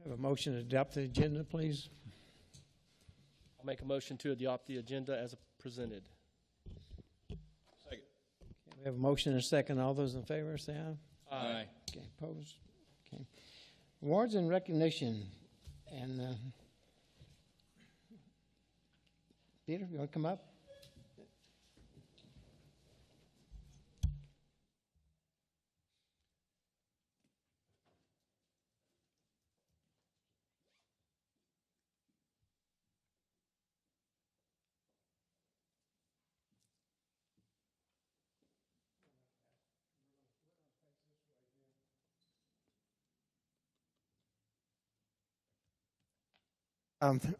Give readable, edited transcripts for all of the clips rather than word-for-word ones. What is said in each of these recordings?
Have a motion to adopt the agenda, please. I'll make a motion to adopt the agenda as presented. Second. Okay, we have a motion and a second. All those in favor, say aye. Aye. Okay, opposed? Okay. Awards and recognition. And Peter, you want to come up?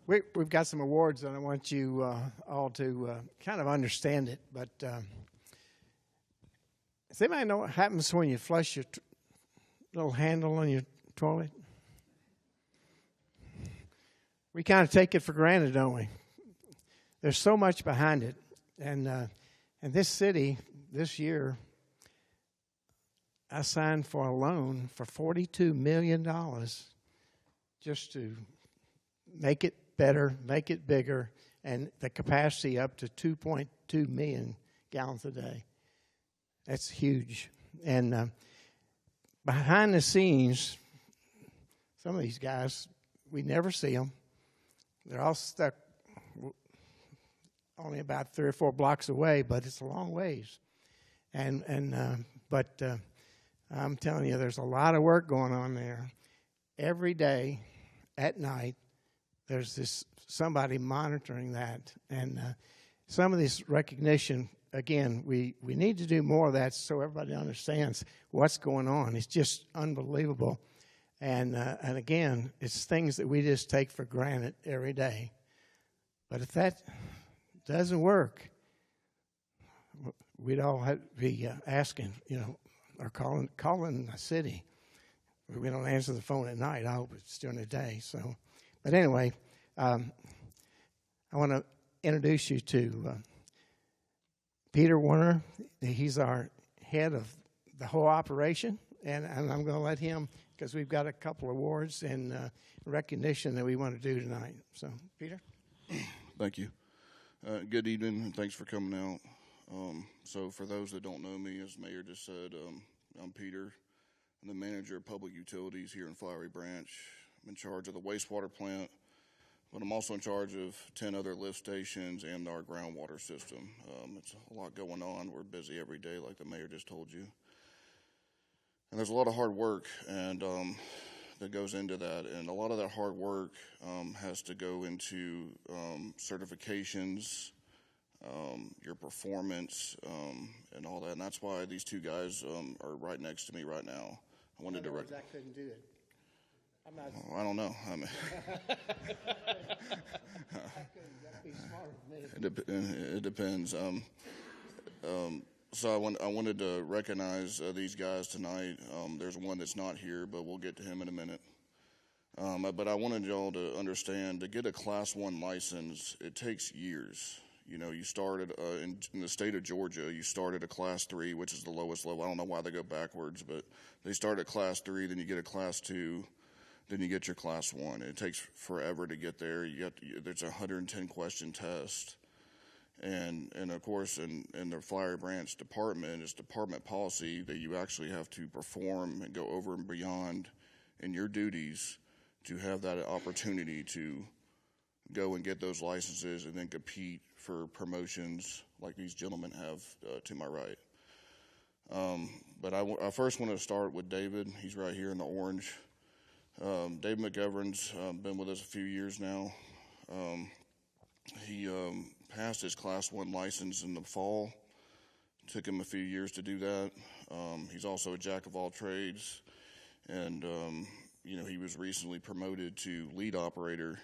We've got some awards, and I want you all to kind of understand it. But does anybody know what happens when you flush your little handle on your toilet? We kind of take it for granted, don't we? There's so much behind it. And this city, this year, I signed for a loan for $42 million just to make it better, make it bigger, and the capacity up to 2.2 million gallons a day. That's huge. And behind the scenes, some of these guys, we never see them. They're all stuck only about 3 or 4 blocks away, but it's a long ways. But I'm telling you, there's a lot of work going on there. Every day at night, there's somebody monitoring that. And some of this recognition, again, we need to do more of that so everybody understands what's going on. It's just unbelievable. And again, it's things that we just take for granted every day. But if that doesn't work, we'd all have to be asking, or calling the city. We don't answer the phone at night. I hope it's during the day. So, but anyway, I want to introduce you to Peter Warner. He's our head of the whole operation, and I'm going to let him, because we've got a couple of awards and recognition that we want to do tonight. So, Peter. Thank you. Good evening, and thanks for coming out. So for those that don't know me, as Mayor just said, I'm Peter. I'm the manager of public utilities here in Flowery Branch. I'm in charge of the wastewater plant, but I'm also in charge of 10 other lift stations and our groundwater system. It's a lot going on. We're busy every day, like the mayor just told you. And there's a lot of hard work and that goes into that. And a lot of that hard work has to go into certifications, your performance, and all that. And that's why these two guys are right next to me right now. I wanted to I couldn't do it. I'm not. Oh, I don't know. I mean, it depends. So I wanted to recognize these guys tonight. There's one that's not here, but we'll get to him in a minute. But I wanted y'all to understand, to get a Class 1 license, it takes years. You started in the state of Georgia, you started a Class 3, which is the lowest level. I don't know why they go backwards, but they start at Class 3, then you get a Class 2, then you get your Class 1. It takes forever to get there. There's a 110-question test. And of course, in the Flowery Branch department, it's department policy that you actually have to perform and go over and beyond in your duties to have that opportunity to go and get those licenses and then compete for promotions like these gentlemen have to my right. But I first want to start with David. He's right here in the orange. Dave McGovern's been with us a few years now. He passed his Class 1 license in the fall. Took him a few years to do that. He's also a jack of all trades. And, he was recently promoted to lead operator.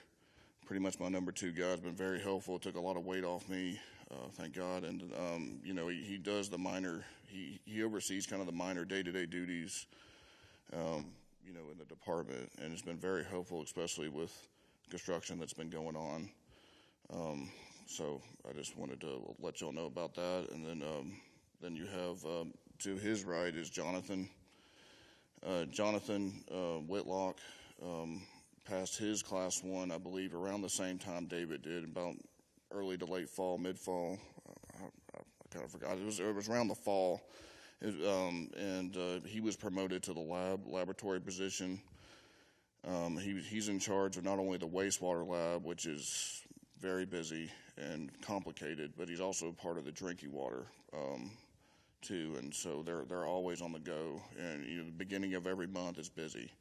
Pretty much my number 2 guy. Has been very helpful. Took a lot of weight off me, thank God. And, he does the minor, he oversees kind of the minor day-to-day duties, in the department. And it's been very helpful, especially with construction that's been going on. So I just wanted to let y'all know about that. And then you have, to his right is Jonathan. Jonathan Whitlock, passed his Class 1, I believe, around the same time David did, about early to late fall, mid-fall. I kind of forgot. It was around the fall. He was promoted to the laboratory position. He's in charge of not only the wastewater lab, which is very busy and complicated, but he's also part of the drinking water too. And so they're always on the go. And the beginning of every month is busy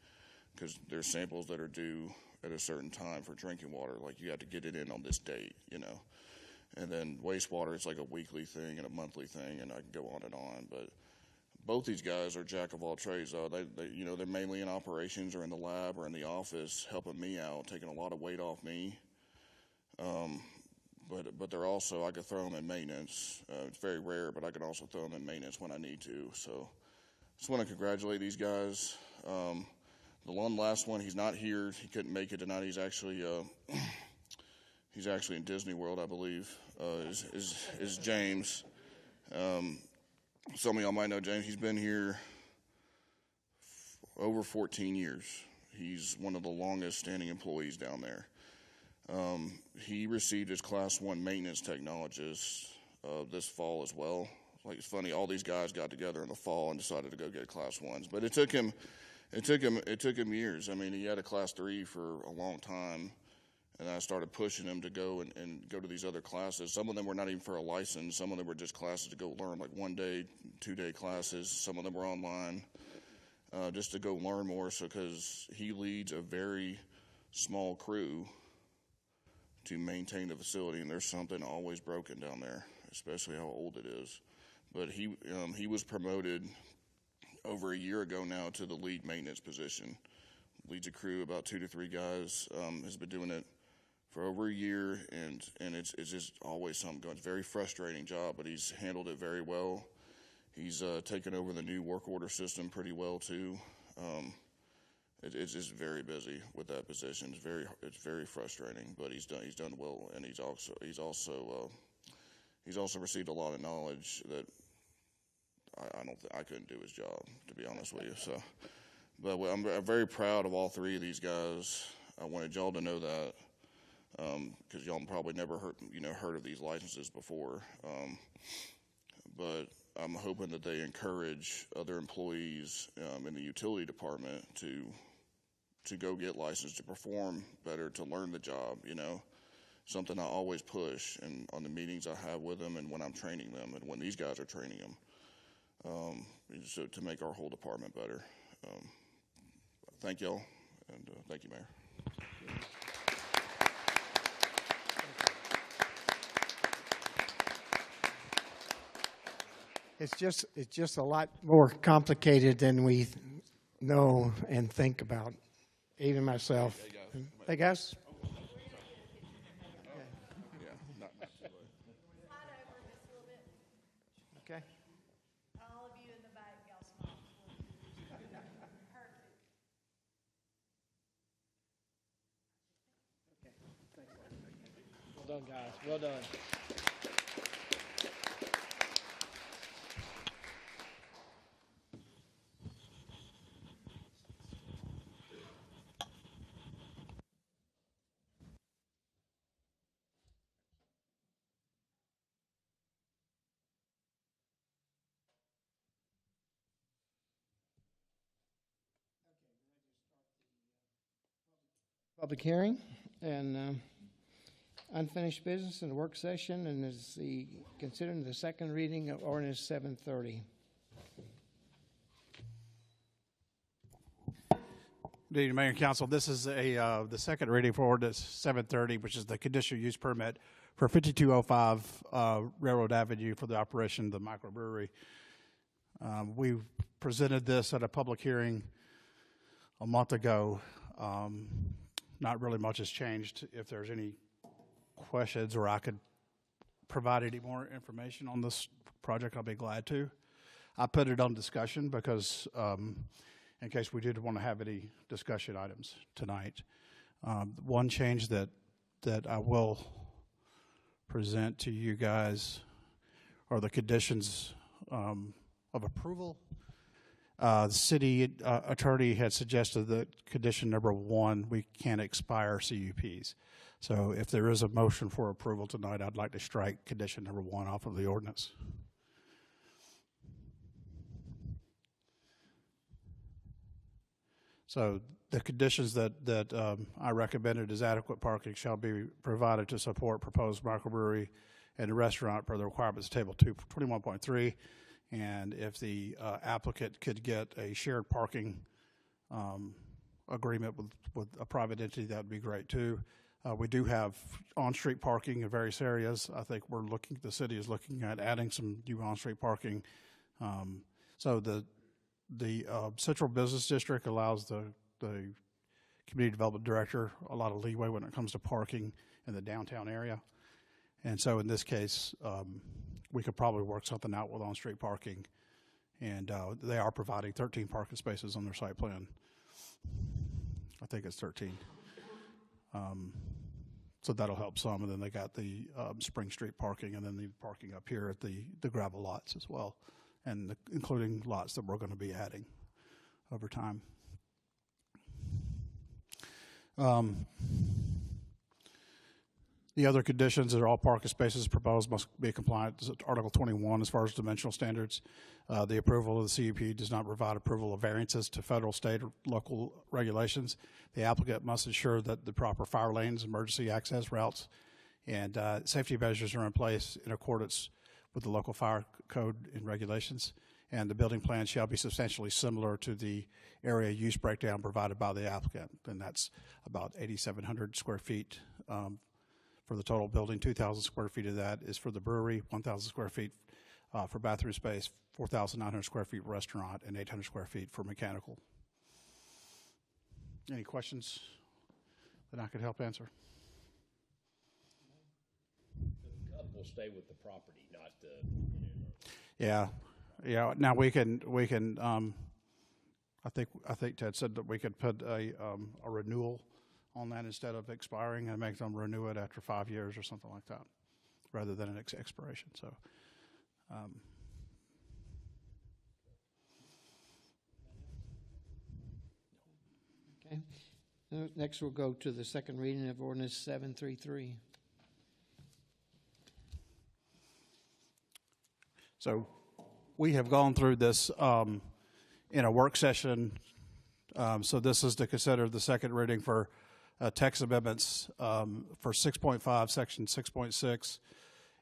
because there's samples that are due at a certain time for drinking water. Like you have to get it in on this date, And then wastewater, it's like a weekly thing and a monthly thing, and I can go on and on. But both these guys are jack of all trades. They're mainly in operations or in the lab or in the office, helping me out, taking a lot of weight off me. But they're also, I could throw them in maintenance. It's very rare, but I can also throw them in maintenance when I need to. So just want to congratulate these guys. The last one, he's not here. He couldn't make it tonight. He's actually in Disney World, I believe. Is James. Some of y'all might know James. He's been here over 14 years. He's one of the longest standing employees down there. He received his Class 1 maintenance technologist this fall as well. It's funny, all these guys got together in the fall and decided to go get Class 1s. But it took him years. I mean, he had a Class 3 for a long time. And I started pushing him to go and go to these other classes. Some of them were not even for a license. Some of them were just classes to go learn, like 1-day, 2-day classes. Some of them were online, just to go learn more. So because he leads a very small crew to maintain the facility, and there's something always broken down there, especially how old it is. But he was promoted over a year ago now to the lead maintenance position. Leads a crew, about 2 to 3 guys, has been doing it for over a year, and it's just always something going. It's a very frustrating job, but he's handled it very well. He's taken over the new work order system pretty well too. It's just very busy with that position. It's very frustrating, but he's done well, and he's also received a lot of knowledge that I couldn't do his job, to be honest with you. So, but I'm very proud of all 3 of these guys. I wanted y'all to know that. Because y'all probably never heard of these licenses before, but I'm hoping that they encourage other employees in the utility department to go get licensed, to perform better, to learn the job. Something I always push, and on the meetings I have with them, and when I'm training them, and when these guys are training them, so to make our whole department better. Thank y'all, and thank you, Mayor. It's just a lot more complicated than we know and think about, even myself. Hey, guys. Yeah, not too late. Slide over just a little bit. Okay. All of you in the back, y'all smile. Perfect. Well done, guys. Well done. Public hearing and unfinished business in the work session, and is considering the second reading of ordinance 730. Good evening, Mayor and Council. This is the second reading for ordinance 730, which is the conditional use permit for 5205 Railroad Avenue for the operation of the microbrewery. We presented this at a public hearing a month ago. Not really much has changed. If there's any questions or I could provide any more information on this project, I'll be glad to. I put it on discussion because in case we did want to have any discussion items tonight. One change that I will present to you guys are the conditions of approval. The city attorney had suggested that condition number 1, we can't expire CUPs. So if there is a motion for approval tonight, I'd like to strike condition number 1 off of the ordinance. So the conditions that I recommended is adequate parking shall be provided to support proposed microbrewery and restaurant per the requirements of table 21.3. And if the applicant could get a shared parking agreement with a private entity, that would be great too. We do have on-street parking in various areas. I think the city is looking at adding some new on-street parking. So the Central Business District allows the Community Development Director a lot of leeway when it comes to parking in the downtown area. And so in this case, we could probably work something out with on-street parking. And they are providing 13 parking spaces on their site plan. I think it's 13. So that'll help some. And then they got the Spring Street parking and then the parking up here at the gravel lots as well, and including lots that we're going to be adding over time. The other conditions are all parking spaces proposed must be compliant to Article 21 as far as dimensional standards. The approval of the CUP does not provide approval of variances to federal, state, or local regulations. The applicant must ensure that the proper fire lanes, emergency access routes, and safety measures are in place in accordance with the local fire code and regulations. And the building plan shall be substantially similar to the area use breakdown provided by the applicant, and that's about 8,700 square feet for the total building. 2,000 square feet of that is for the brewery, 1,000 square feet for bathroom space, 4,900 square feet restaurant, and 800 square feet for mechanical. Any questions that I could help answer? The cut will stay with the property, not the. Yeah. Now we can. I think Ted said that we could put a renewal on that instead of expiring and make them renew it after 5 years or something like that, rather than an expiration. So. Okay. Next, we'll go to the second reading of ordinance 733. So we have gone through this in a work session. So this is to consider the second reading for text amendments for 6.5, section 6.6.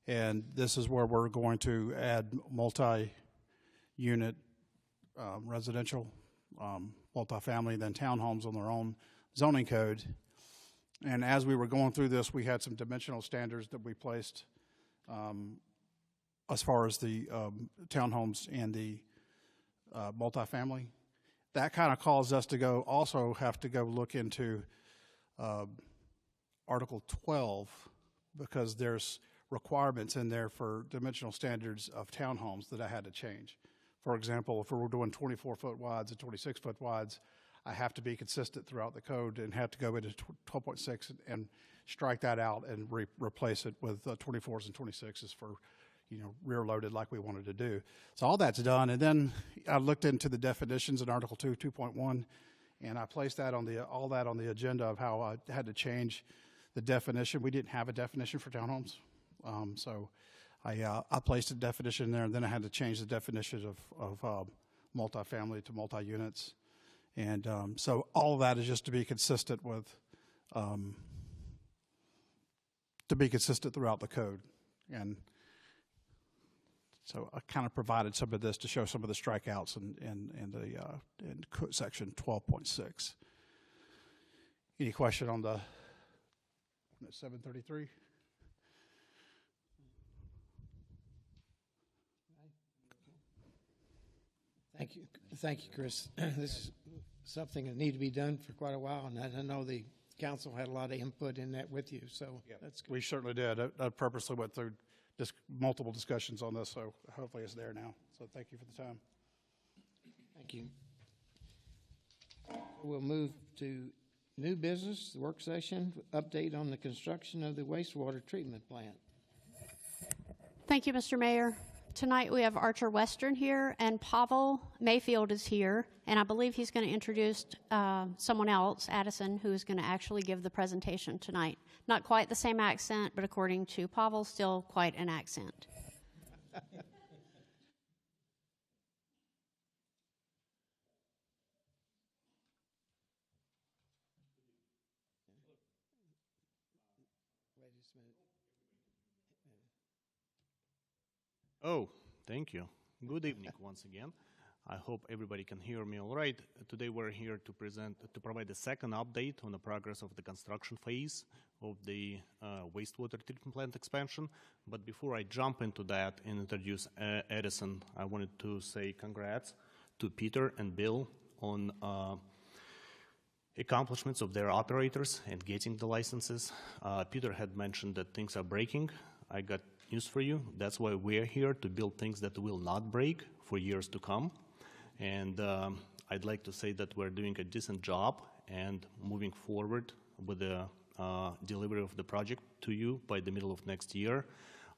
And this is where we're going to add multi-unit residential, multifamily, then townhomes on their own zoning code. And as we were going through this, we had some dimensional standards that we placed as far as the townhomes and the multifamily. That kind of caused us to also have to go look into Article 12, because there's requirements in there for dimensional standards of townhomes that I had to change. For example, if we were doing 24-foot wides and 26-foot wides, I have to be consistent throughout the code and have to go into 12.6 and strike that out and replace it with 24s and 26s for, rear loaded like we wanted to do. So all that's done. And then I looked into the definitions in Article 2.1, and I placed that on all that on the agenda of how I had to change the definition. We didn't have a definition for townhomes. So I placed a definition there, and then I had to change the definition of multifamily to multi-units. And so all of that is just to be consistent with, throughout the code. And so I kind of provided some of this to show some of the strikeouts in section 12.6. Any question on the 733? Thank you, Chris. This is something that needed to be done for quite a while, and I know the council had a lot of input in that with you, so that's good. We certainly did. I purposely went through multiple discussions on this, so hopefully it's there now. So thank you for the time. Thank you. We'll move to new business, the work session, update on the construction of the wastewater treatment plant. Thank you, Mr. Mayor. tonight we have Archer Western here, and Pavel Mayfield is here, and I believe he's going to introduce someone else, Addison, who is going to actually give the presentation tonight. Not quite the same accent, but according to Pavel, still quite an accent. Oh, thank you. Good evening once again. I hope everybody can hear me all right. Today we're here to provide a second update on the progress of the construction phase of the wastewater treatment plant expansion. But before I jump into that and introduce Edison, I wanted to say congrats to Peter and Bill on accomplishments of their operators and getting the licenses. Peter had mentioned that things are breaking. I got news for you. That's why we're here, to build things that will not break for years to come. And I'd like to say that we're doing a decent job and moving forward with the delivery of the project to you by the middle of next year.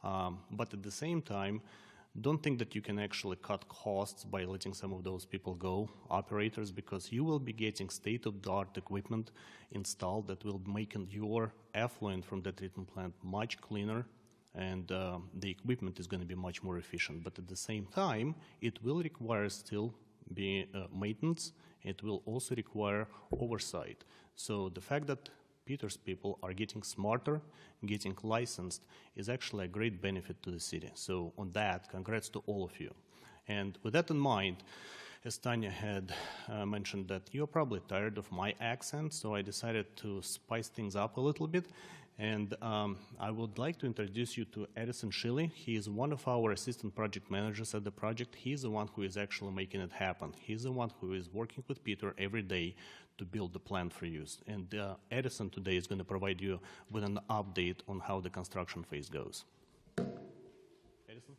But at the same time, don't think that you can actually cut costs by letting some of those people go, operators, because you will be getting state-of-the-art equipment installed that will make your effluent from the treatment plant much cleaner, and the equipment is going to be much more efficient. But at the same time, it will require still maintenance. It will also require oversight. So the fact that Peter's people are getting smarter, getting licensed, is actually a great benefit to the city. So on that, congrats to all of you. And with that in mind, as Tanya had mentioned, that you're probably tired of my accent, so I decided to spice things up a little bit. And I would like to introduce you to Edison Shilly. He is one of our assistant project managers at the project. He's the one who is actually making it happen. He's the one who is working with Peter every day to build the plant for use. And Edison today is going to provide you with an update on how the construction phase goes. Edison?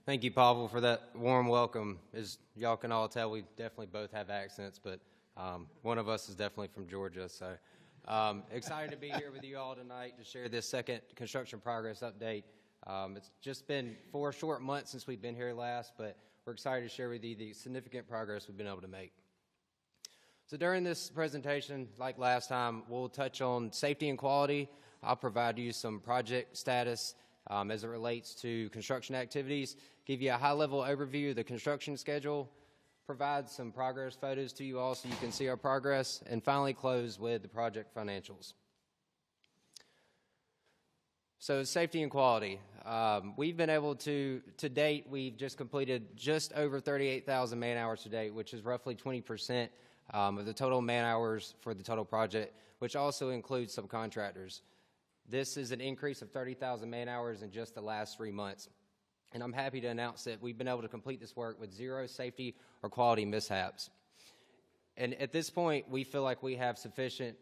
Thank you, Pavel, for that warm welcome. As y'all can all tell, we definitely both have accents, but one of us is definitely from Georgia, so excited to be here with you all tonight to share this second construction progress update. It's just been 4 short months since we've been here last, but we're excited to share with you the significant progress we've been able to make. So during this presentation, like last time, we'll touch on safety and quality. I'll provide you some project status as it relates to construction activities, give you a high-level overview of the construction schedule, provide some progress photos to you all so you can see our progress, and finally close with the project financials. So safety and quality. We've been able to date, we've just completed just over 38,000 man hours to date, which is roughly 20% of the total man hours for the total project, which also includes subcontractors. This is an increase of 30,000 man hours in just the last 3 months. And I'm happy to announce that we've been able to complete this work with 0 safety or quality mishaps. And at this point, we feel like we have sufficient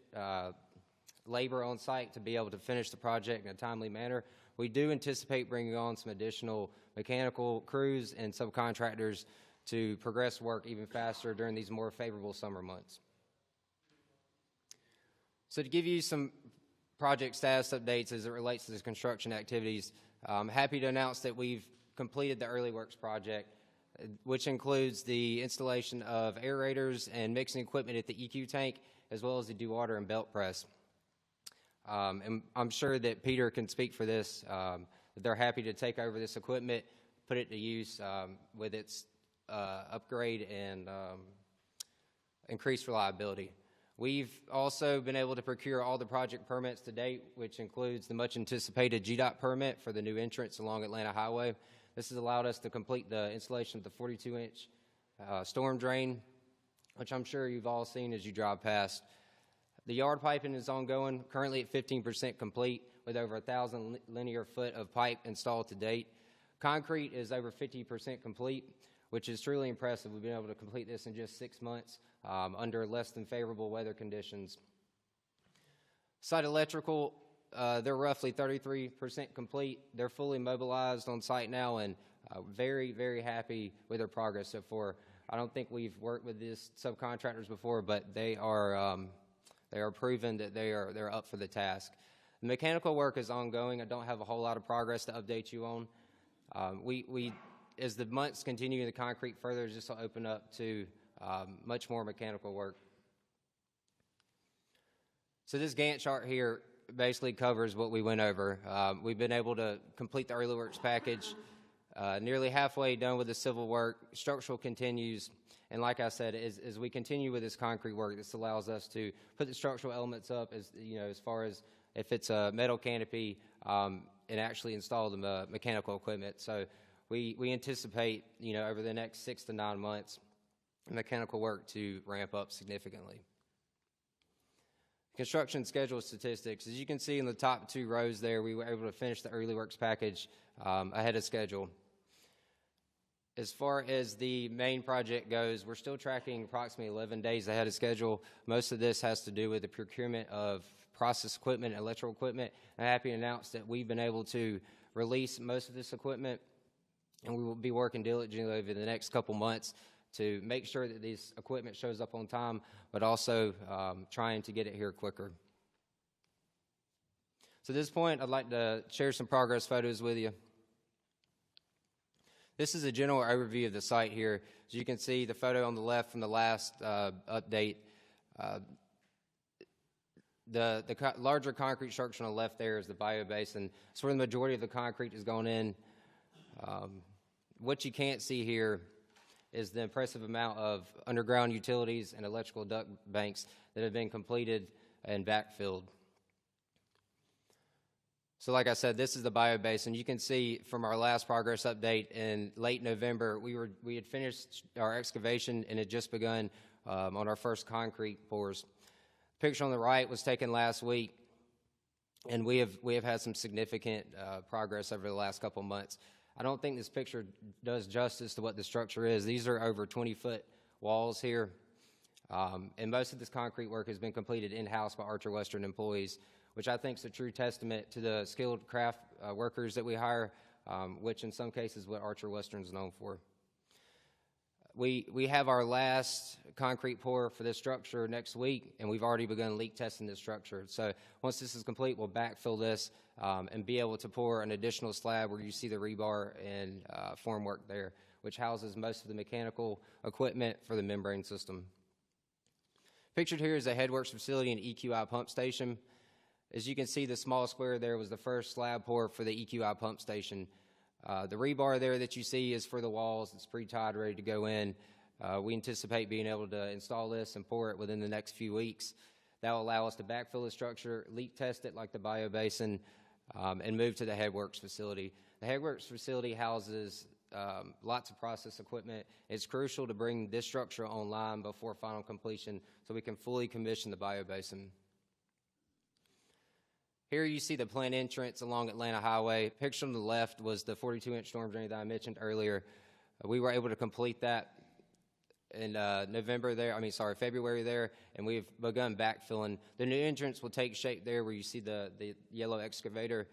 labor on site to be able to finish the project in a timely manner. We do anticipate bringing on some additional mechanical crews and subcontractors to progress work even faster during these more favorable summer months. So to give you some project status updates as it relates to this construction activities, I'm happy to announce that we've completed the early works project, which includes the installation of aerators and mixing equipment at the EQ tank, as well as the dewater and belt press. And I'm sure that Peter can speak for this. They're happy to take over this equipment, put it to use with its upgrade and increased reliability. We've also been able to procure all the project permits to date, which includes the much anticipated GDOT permit for the new entrance along Atlanta Highway. This has allowed us to complete the installation of the 42-inch storm drain, which I'm sure you've all seen as you drive past. The yard piping is ongoing, currently at 15% complete, with over 1,000 linear foot of pipe installed to date. Concrete is over 50% complete, which is truly impressive. We've been able to complete this in just 6 months under less than favorable weather conditions. Site electrical, they're roughly 33% complete. They're fully mobilized on site now and very, very happy with their progress so far. I don't think we've worked with these subcontractors before, but they are proven that they're up for the task. The mechanical work is ongoing. I don't have a whole lot of progress to update you on. As the months continue, the concrete further, this will open up to much more mechanical work. So this Gantt chart here basically covers what we went over. We've been able to complete the early works package, nearly halfway done with the civil work. Structural continues, and like I said, as we continue with this concrete work, this allows us to put the structural elements up, as you know, as far as if it's a metal canopy, and actually install the mechanical equipment. So we anticipate, you know, over the next 6 to 9 months, mechanical work to ramp up significantly. Construction schedule statistics. As you can see in the top 2 rows there, we were able to finish the early works package ahead of schedule. As far as the main project goes, we're still tracking approximately 11 days ahead of schedule. Most of this has to do with the procurement of process equipment and electrical equipment. I'm happy to announce that we've been able to release most of this equipment, and we will be working diligently over the next couple months to make sure that this equipment shows up on time, but also trying to get it here quicker. So at this point, I'd like to share some progress photos with you. This is a general overview of the site here. As you can see, the photo on the left from the last update, the larger concrete structure on the left there is the biobasin. It's where the majority of the concrete is going in. What you can't see here is the impressive amount of underground utilities and electrical duct banks that have been completed and backfilled. So like I said, this is the biobasin. You can see from our last progress update in late November, we had finished our excavation and had just begun on our first concrete pours. The picture on the right was taken last week, and we have had some significant progress over the last couple months. I don't think this picture does justice to what the structure is. These are over 20-foot walls here, and most of this concrete work has been completed in-house by Archer Western employees, which I think is a true testament to the skilled craft workers that we hire, which in some cases is what Archer Western is known for. We have our last concrete pour for this structure next week, and we've already begun leak testing this structure. So once this is complete, we'll backfill this and be able to pour an additional slab where you see the rebar and formwork there, which houses most of the mechanical equipment for the membrane system. Pictured here is a headworks facility and EQI pump station. As you can see, the small square there was the first slab pour for the EQI pump station. The rebar there that you see is for the walls. It's pre-tied, ready to go in. We anticipate being able to install this and pour it within the next few weeks. That will allow us to backfill the structure, leak test it like the biobasin, and move to the headworks facility. The headworks facility houses lots of process equipment. It's crucial to bring this structure online before final completion so we can fully commission the biobasin. Here you see the plant entrance along Atlanta Highway. Picture on the left was the 42-inch storm drain that I mentioned earlier. We were able to complete that in February there, and we've begun backfilling. The new entrance will take shape there where you see the yellow excavator.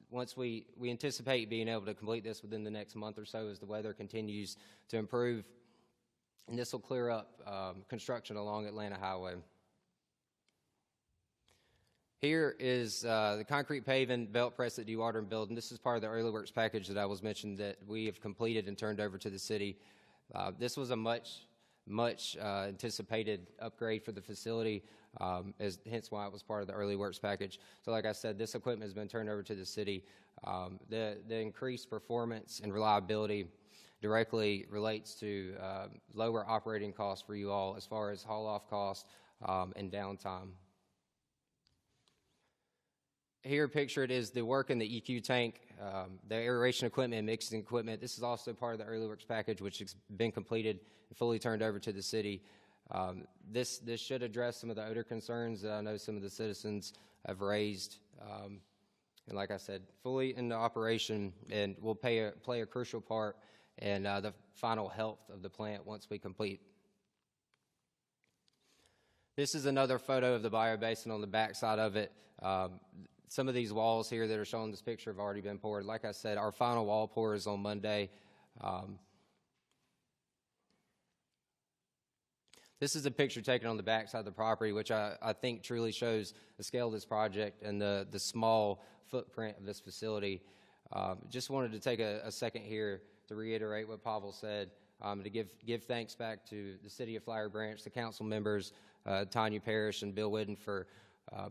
Once we anticipate being able to complete this within the next month or so as the weather continues to improve, and this will clear up construction along Atlanta Highway. Here is the concrete paving belt press at Dewatering Building. This is part of the early works package that I was mentioned that we have completed and turned over to the city. This was a much anticipated upgrade for the facility, hence why it was part of the early works package. So like I said, this equipment has been turned over to the city. The increased performance and reliability directly relates to lower operating costs for you all as far as haul-off costs and downtime. Here pictured is the work in the EQ tank, the aeration equipment and mixing equipment. This is also part of the early works package, which has been completed and fully turned over to the city. This should address some of the odor concerns that I know some of the citizens have raised. And like I said, fully into operation and will play a crucial part in the final health of the plant once we complete. This is another photo of the biobasin on the back side of it. Some of these walls here that are shown in this picture have already been poured. Like I said, our final wall pour is on Monday. This is a picture taken on the backside of the property, which I think truly shows the scale of this project and the small footprint of this facility. Just wanted to take a second here to reiterate what Pavel said, to give thanks back to the City of Flowery Branch, the council members, Tanya Parrish and Bill Whidden for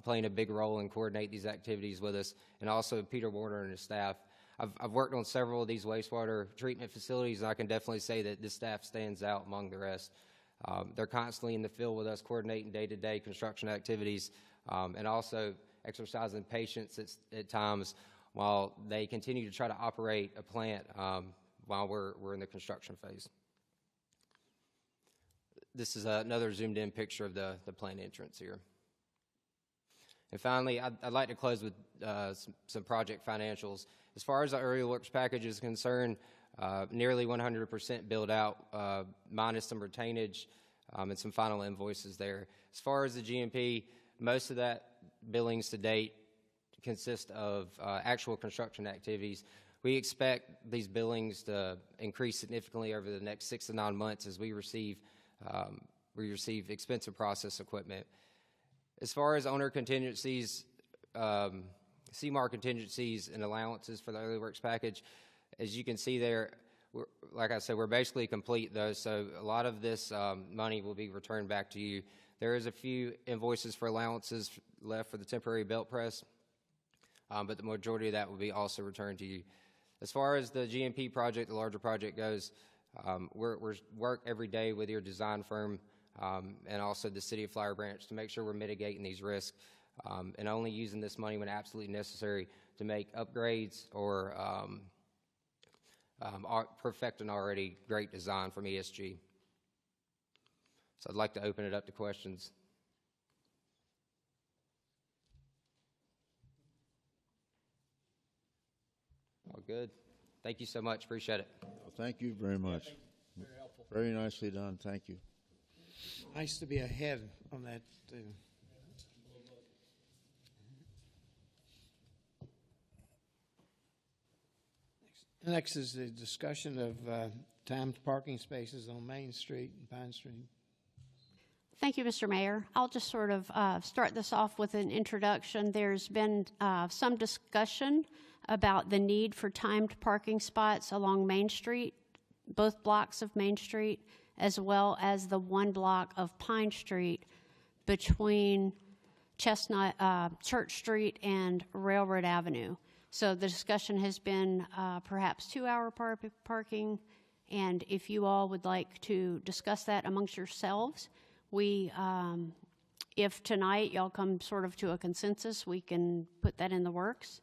playing a big role in coordinating these activities with us, and also Peter Warner and his staff. I've worked on several of these wastewater treatment facilities, and I can definitely say that this staff stands out among the rest. They're constantly in the field with us, coordinating day-to-day construction activities, and also exercising patience at times while they continue to try to operate a plant while we're in the construction phase. This is another zoomed-in picture of the plant entrance here. And finally, I'd like to close with some project financials. As far as the early works package is concerned, nearly 100% build out, minus some retainage and some final invoices there. As far as the GMP, most of that billings to date consist of actual construction activities. We expect these billings to increase significantly over the next 6 to 9 months as we receive expensive process equipment. As far as owner contingencies, CMAR contingencies and allowances for the early works package, as you can see there, like I said, we're basically complete though, so a lot of this money will be returned back to you. There is a few invoices for allowances left for the temporary belt press, but the majority of that will be also returned to you. As far as the GMP project, the larger project goes, we're work every day with your design firm and also the City of Flowery Branch to make sure we're mitigating these risks and only using this money when absolutely necessary to make upgrades or perfect an already great design from ESG. So I'd like to open it up to questions. All good. Thank you so much. Appreciate it. Well, thank you very much. Very helpful. Very nicely done. Thank you. Nice to be ahead on that, too. Next is the discussion of timed parking spaces on Main Street and Pine Street. Thank you, Mr. Mayor. I'll just sort of start this off with an introduction. There's been some discussion about the need for timed parking spots along Main Street, both blocks of Main Street, as well as the one block of Pine Street between Church Street and Railroad Avenue. So the discussion has been perhaps 2-hour parking, and if you all would like to discuss that amongst yourselves, if tonight y'all come sort of to a consensus, we can put that in the works,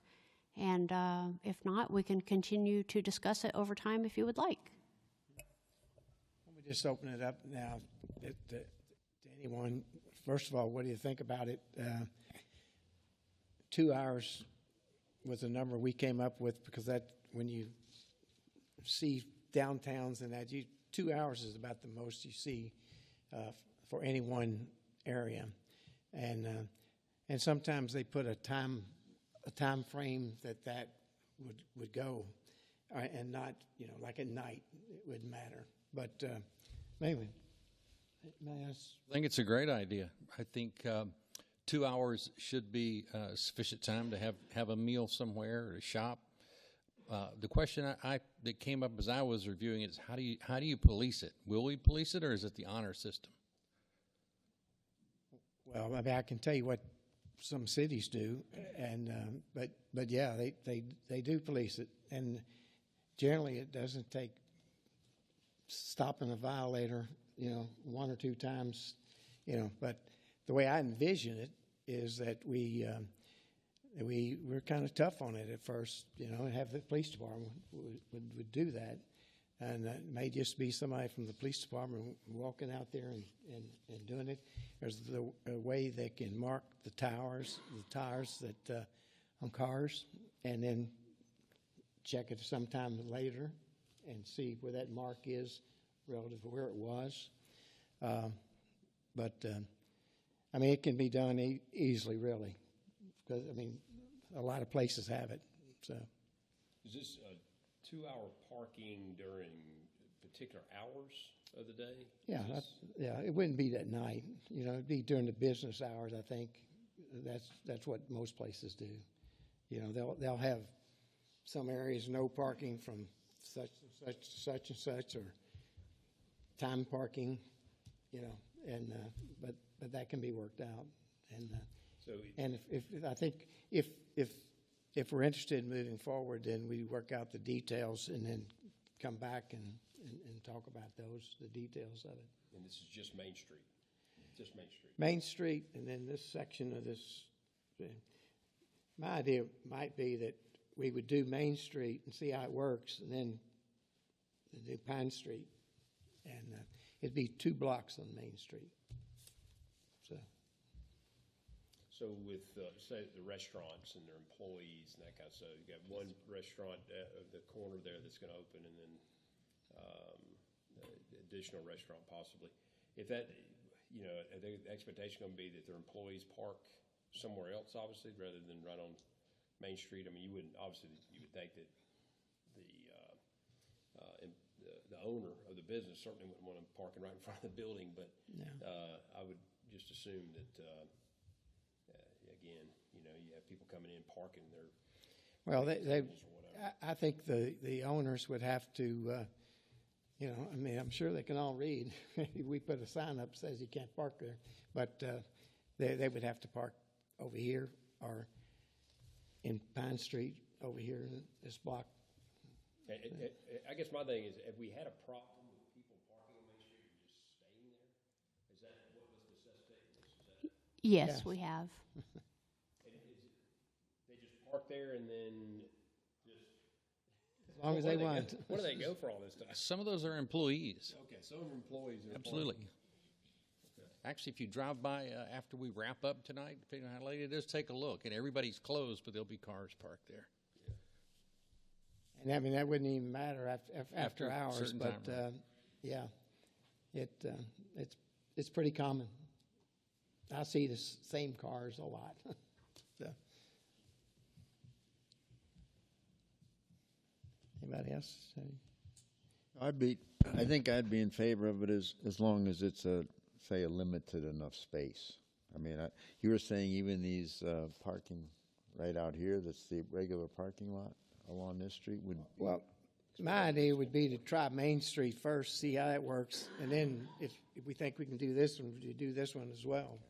and if not, we can continue to discuss it over time if you would like. Let me just open it up now to anyone. First of all, what do you think about it? 2 hours was the number we came up with, because that, when you see downtowns and that, 2 hours is about the most you see for any one area, and sometimes they put a time frame that would go, and not, like at night it wouldn't matter. But maybe, may I ask? I think it's a great idea. I think 2 hours should be sufficient time to have a meal somewhere or a shop. The question that came up as I was reviewing it is how do you police it? Will we police it, or is it the honor system? Well, maybe I can tell you what some cities do, and but yeah, they do police it, and generally it doesn't take stopping a violator, 1 or 2 times, but the way I envision it is that we're kind of tough on it at first, and have the police department would do that, and it may just be somebody from the police department walking out there and doing it. There's a way they can mark the tires that on cars, and then check it sometime later and see where that mark is relative to where it was. But it can be done easily, really, because a lot of places have it. So, is this 2-hour parking during particular hours? of the day? Yeah, Is that's, this- yeah, it wouldn't be at night. You know, it'd be during the business hours, I think. That's what most places do. You know, they'll have some areas no parking from such and such, or time parking, you know, and but that can be worked out. And So and if I think if we're interested in moving forward, then we work out the details and then come back and talk about the details of it. and this is just Main Street, just Main Street. Main Street, and then this section of this. My idea might be that we would do Main Street and see how it works, and then do Pine Street, and it'd be 2 blocks on Main Street. So with, say, the restaurants and their employees and that kind of stuff, you got one restaurant at the corner there that's gonna open, and then, additional restaurant possibly. If that, you know, the expectation gonna be that their employees park somewhere else, obviously, rather than right on Main Street? I mean, you wouldn't, obviously, you would think that the owner of the business certainly wouldn't want them parking right in front of the building, but I would just assume that, again, you know, you have people coming in parking their Well, they tables or whatever. I think the owners would have to, you know, I mean, I'm sure they can all read. We put a sign up that says you can't park there, but they would have to park over here or in Pine Street over here in this block. I guess my thing is, have we had a problem with people parking on Main Street and just staying there? Is that what was necessitating this? Is that, Yes, Yes. we have. and they just park there and then just. As long as they Where want. do Where do they go for all this stuff? Some of those are employees. Okay, some of them employees are. Absolutely. parking. Actually, if you drive by after we wrap up tonight, depending on how late it is, take a look. And everybody's closed, but there'll be cars parked there. And I mean, that wouldn't even matter After after a hours, certain but time, yeah, it's pretty common. I see the same cars a lot. So. Anybody else? I think I'd be in favor of it as long as it's a limited enough space. I mean, you were saying even these parking right out here, that's the regular parking lot along this street would. Well, my idea would be to try Main Street first, see how that works, and then if we think we can do this one, we do this one as well.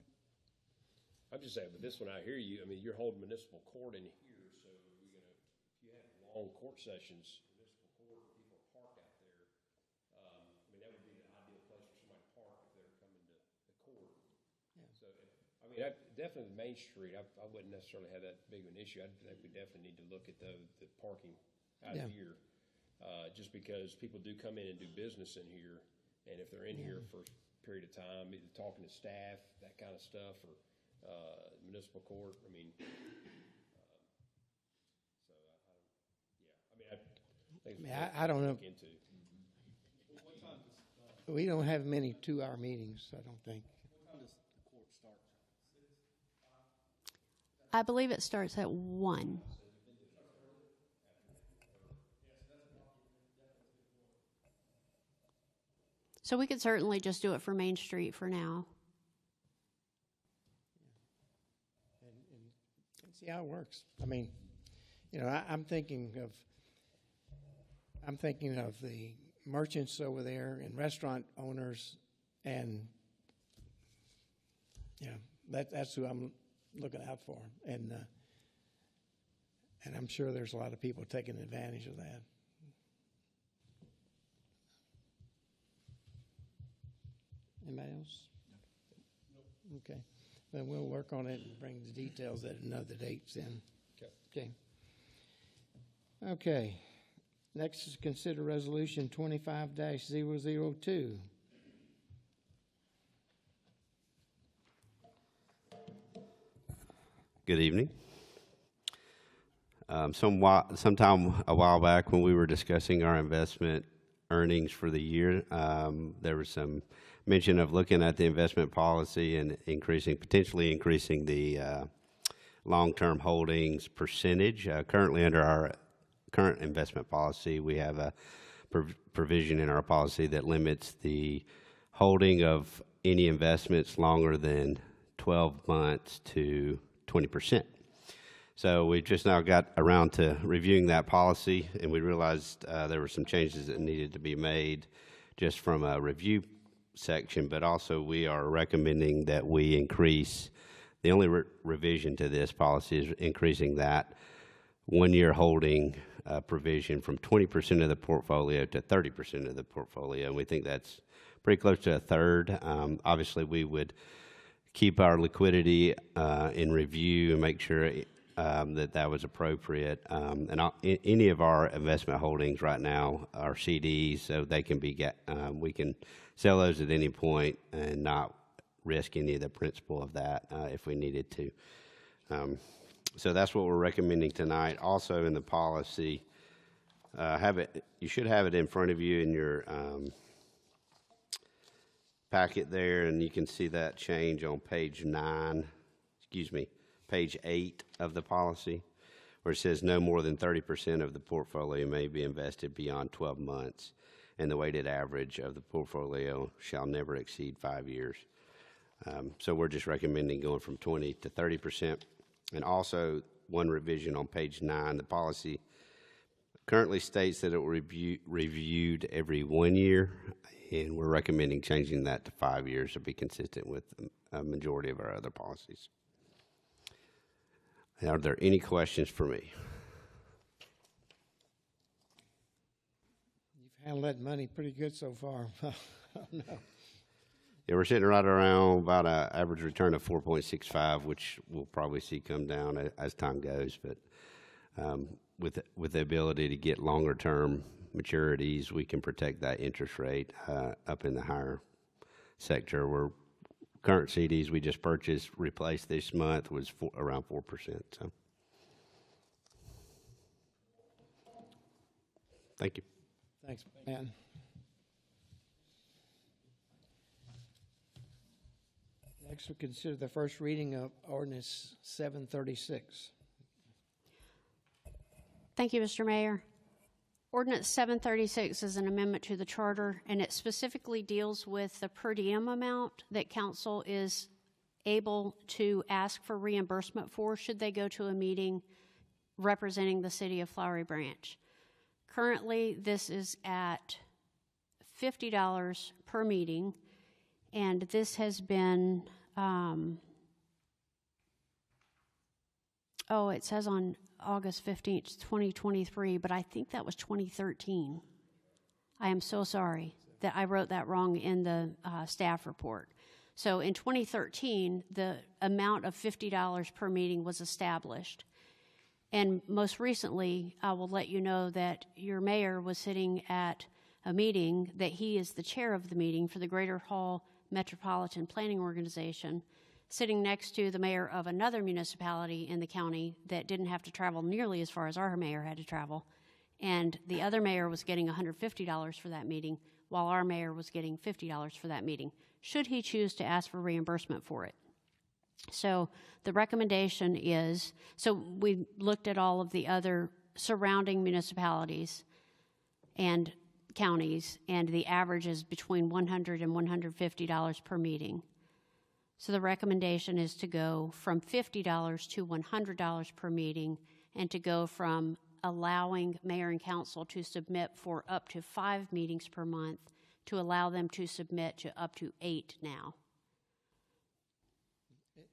I'm just saying, with this one, I hear you. I mean, you're holding municipal court in here, so you're gonna, if you have long court sessions, municipal court, people park out there. I mean, that would be the ideal place for somebody to park if they're coming to the court. So, I mean, definitely Main Street, I wouldn't necessarily have that big of an issue. I think we definitely need to look at the parking out here. Just because people do come in and do business in here, and if they're in here for a period of time, either talking to staff, that kind of stuff, or municipal court, I mean, I don't know. look into. We don't have many 2-hour meetings, I don't think. I believe it starts at 1. So we could certainly just do it for Main Street for now. And see how it works. I mean, you know, I'm thinking of the merchants over there and restaurant owners, and that's who I'm looking out for, and I'm sure there's a lot of people taking advantage of that. Anybody else? No. Okay. Then we'll work on it and bring the details at another date then. Okay. Okay. Next is consider resolution 25-002. Good evening. Sometime a while back when we were discussing our investment earnings for the year, there was some mention of looking at the investment policy and potentially increasing the long-term holdings percentage. Currently under our current investment policy, we have a provision in our policy that limits the holding of any investments longer than 12 months to 20%. So we just now got around to reviewing that policy, and we realized there were some changes that needed to be made just from a review section, but also we are recommending that we increase, the only revision to this policy is increasing that one-year holding provision from 20% of the portfolio to 30% of the portfolio, and we think that's pretty close to a third. Obviously, we would keep our liquidity in review and make sure that was appropriate. Any of our investment holdings right now are CDs, so they can be we can sell those at any point and not risk any of the principal of that if we needed to. So that's what we're recommending tonight. Also in the policy, you should have it in front of you in your packet there, and you can see that change on page 8 of the policy, where it says no more than 30% of the portfolio may be invested beyond 12 months, and the weighted average of the portfolio shall never exceed 5 years. So we're just recommending going from 20 to 30%. And also, one revision on page 9, the policy currently states that it will be reviewed every 1 year, and we're recommending changing that to 5 years to be consistent with a majority of our other policies. Are there any questions for me? You've handled that money pretty good so far. No. Yeah, we're sitting right around about an average return of 4.65, which we'll probably see come down as time goes. But with the ability to get longer term maturities, we can protect that interest rate up in the higher sector. Where current CDs we just replaced this month was around 4%. So, thank you. Thanks, man. Next, we consider the first reading of ordinance 736. Thank you, Mr. Mayor. Ordinance 736 is an amendment to the charter, and it specifically deals with the per diem amount that council is able to ask for reimbursement for should they go to a meeting representing the city of Flowery Branch. Currently, this is at $50 per meeting, and this has been, it says on August 15th, 2023, but I think that was 2013. I am so sorry that I wrote that wrong in the staff report. So in 2013, the amount of $50 per meeting was established. And most recently, I will let you know that your mayor was sitting at a meeting that he is the chair of the meeting for the Greater Hall Metropolitan Planning Organization, sitting next to the mayor of another municipality in the county that didn't have to travel nearly as far as our mayor had to travel. And the other mayor was getting $150 for that meeting, while our mayor was getting $50 for that meeting, should he choose to ask for reimbursement for it. So the recommendation is, so we looked at all of the other surrounding municipalities and counties, and the average is between $100 and $150 per meeting. So the recommendation is to go from $50 to $100 per meeting, and to go from allowing mayor and council to submit for up to 5 meetings per month to allow them to submit to up to 8 now.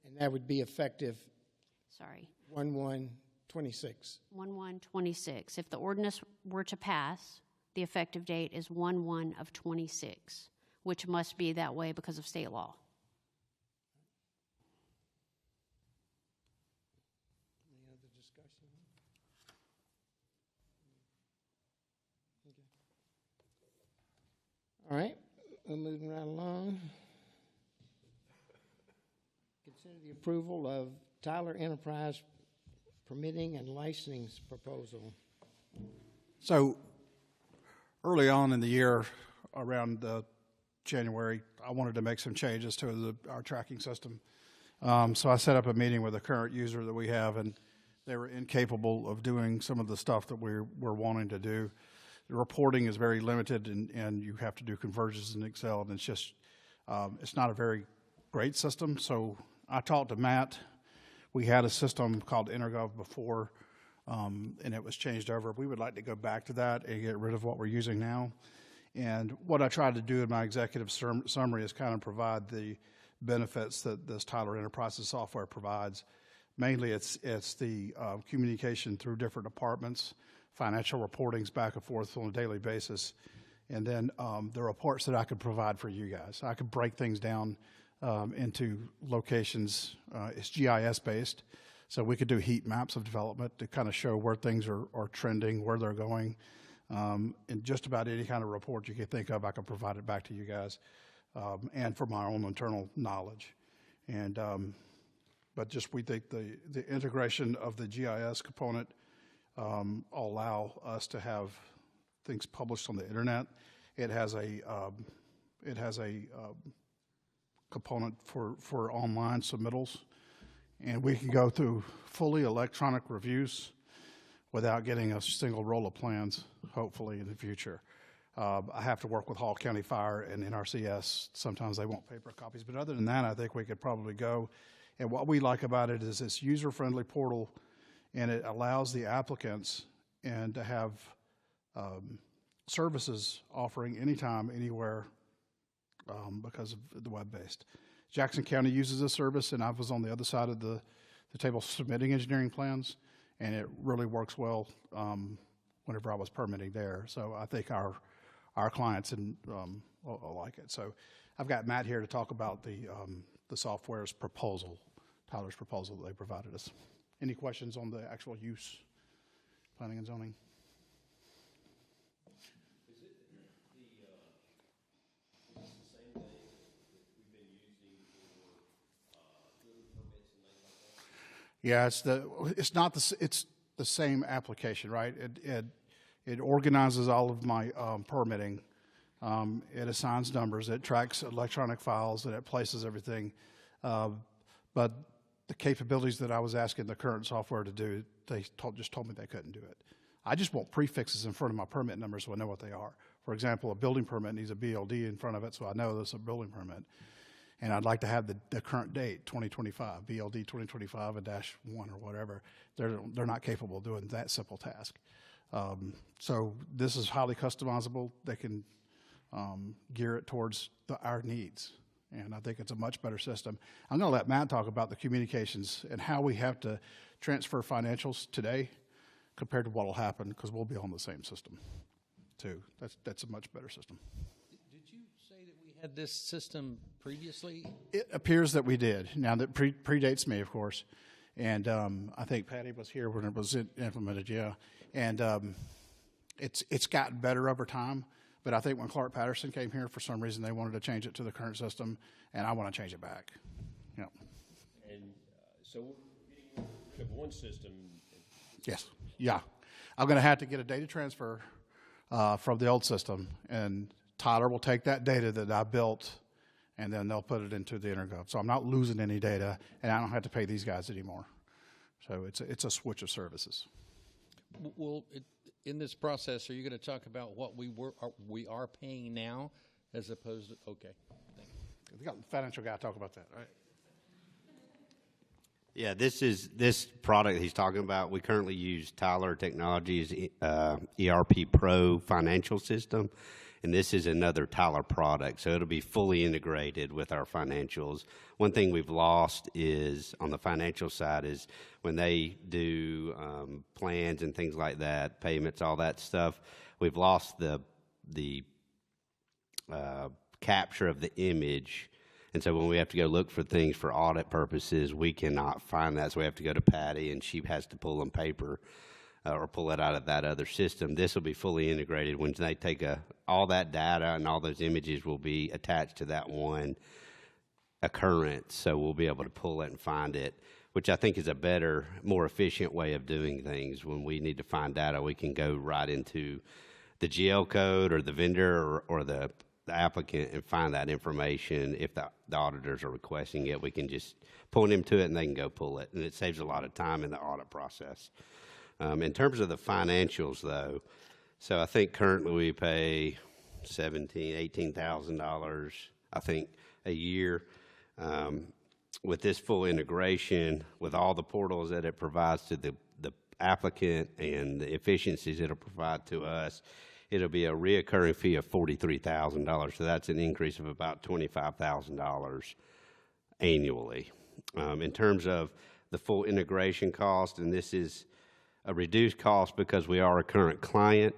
And that would be effective Sorry. 1/1/26. 1/1/26. If the ordinance were to pass, the effective date is 1/1/26, which must be that way because of state law. Any other discussion? Okay. All right, we're moving right along. Consider the approval of Tyler Enterprise permitting and licensing proposal. So early on in the year, around January, I wanted to make some changes to our tracking system. So I set up a meeting with a current user that we have, and they were incapable of doing some of the stuff that we're wanting to do. the reporting is very limited, and you have to do conversions in Excel, and it's just, it's not a very great system. So I talked to Matt. We had a system called Intergov before, and it was changed over. We would like to go back to that and get rid of what we're using now. And what I tried to do in my executive summary is kind of provide the benefits that this Tyler Enterprises software provides. Mainly, it's the communication through different departments, financial reportings back and forth on a daily basis, and then the reports that I could provide for you guys. I could break things down into locations. It's GIS based, so we could do heat maps of development to kind of show where things are trending, where they're going. And just about any kind of report you could think of, I could provide it back to you guys, and for my own internal knowledge. And but just we think the integration of the GIS component allow us to have things published on the internet. It has a component for online submittals, and we can go through fully electronic reviews without getting a single roll of plans, hopefully in the future. I have to work with Hall County Fire and NRCS. Sometimes they want paper copies, but other than that, I think we could probably go. And what we like about it is it's user-friendly portal, and it allows the applicants and to have services offering anytime, anywhere, because of the web-based. Jackson County uses this service, and I was on the other side of the table submitting engineering plans, and it really works well whenever I was permitting there. So I think our clients will like it. So I've got Matt here to talk about the software's proposal, Tyler's proposal that they provided us. Any questions on the actual use, planning and zoning? Yeah, it's the same application, right? It organizes all of my permitting. It assigns numbers. It tracks electronic files, and it places everything. But the capabilities that I was asking the current software to do, they just told me they couldn't do it. I just want prefixes in front of my permit numbers so I know what they are. For example, a building permit needs a BLD in front of it, so I know this is a building permit. And I'd like to have the current date, 2025, BLD 2025 and -1 or whatever. They're not capable of doing that simple task. So this is highly customizable. They can gear it towards our needs. And I think it's a much better system. I'm going to let Matt talk about the communications and how we have to transfer financials today compared to what will happen, because we'll be on the same system too. That's a much better system. Did you say that we had this system previously? It appears that we did. Now, that predates me, of course. And I think Patty was here when it was implemented, yeah. And it's gotten better over time. But I think when Clark Patterson came here, for some reason, they wanted to change it to the current system, and I want to change it back. Yeah. And so we're getting rid of one system. Yes. Yeah. I'm going to have to get a data transfer from the old system, and Tyler will take that data that I built, and then they'll put it into the Intergov. So I'm not losing any data, and I don't have to pay these guys anymore. So it's a switch of services. Well, in this process, are you going to talk about what we are paying now, as opposed to? Okay, thank you. We got the financial guy talk about that, right? Yeah, this product he's talking about. We currently use Tyler Technologies ERP Pro financial system, and this is another Tyler product, so it'll be fully integrated with our financials. One thing we've lost is on the financial side is when they do plans and things like that, payments, all that stuff. We've lost the capture of the image, and so when we have to go look for things for audit purposes, we cannot find that. So we have to go to Patty, and she has to pull them paper. Or pull it out of that other system. This will be fully integrated. When they take all that data and all those images will be attached to that one occurrence, so we'll be able to pull it and find it, which I think is a better, more efficient way of doing things. When we need to find data, we can go right into the GL code or the vendor or the applicant and find that information. If the auditors are requesting it, we can just point them to it and they can go pull it, and it saves a lot of time in the audit process. In terms of the financials, though, So I think currently we pay $18,000, I think, a year. With this full integration, with all the portals that it provides to the applicant and the efficiencies it'll provide to us, it'll be a reoccurring fee of $43,000. So that's an increase of about $25,000 annually. In terms of the full integration cost, and this is a reduced cost because we are a current client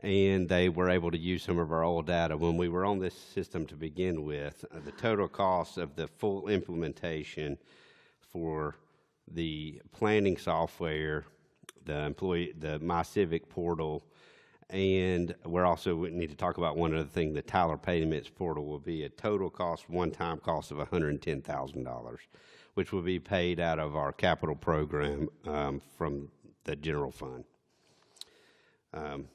and they were able to use some of our old data. When we were on this system to begin with, the total cost of the full implementation for the planning software, the My Civic portal, and we need to talk about one other thing, the Tyler Payments portal will be a total cost, one-time cost of $110,000, which will be paid out of our capital program from the general fund.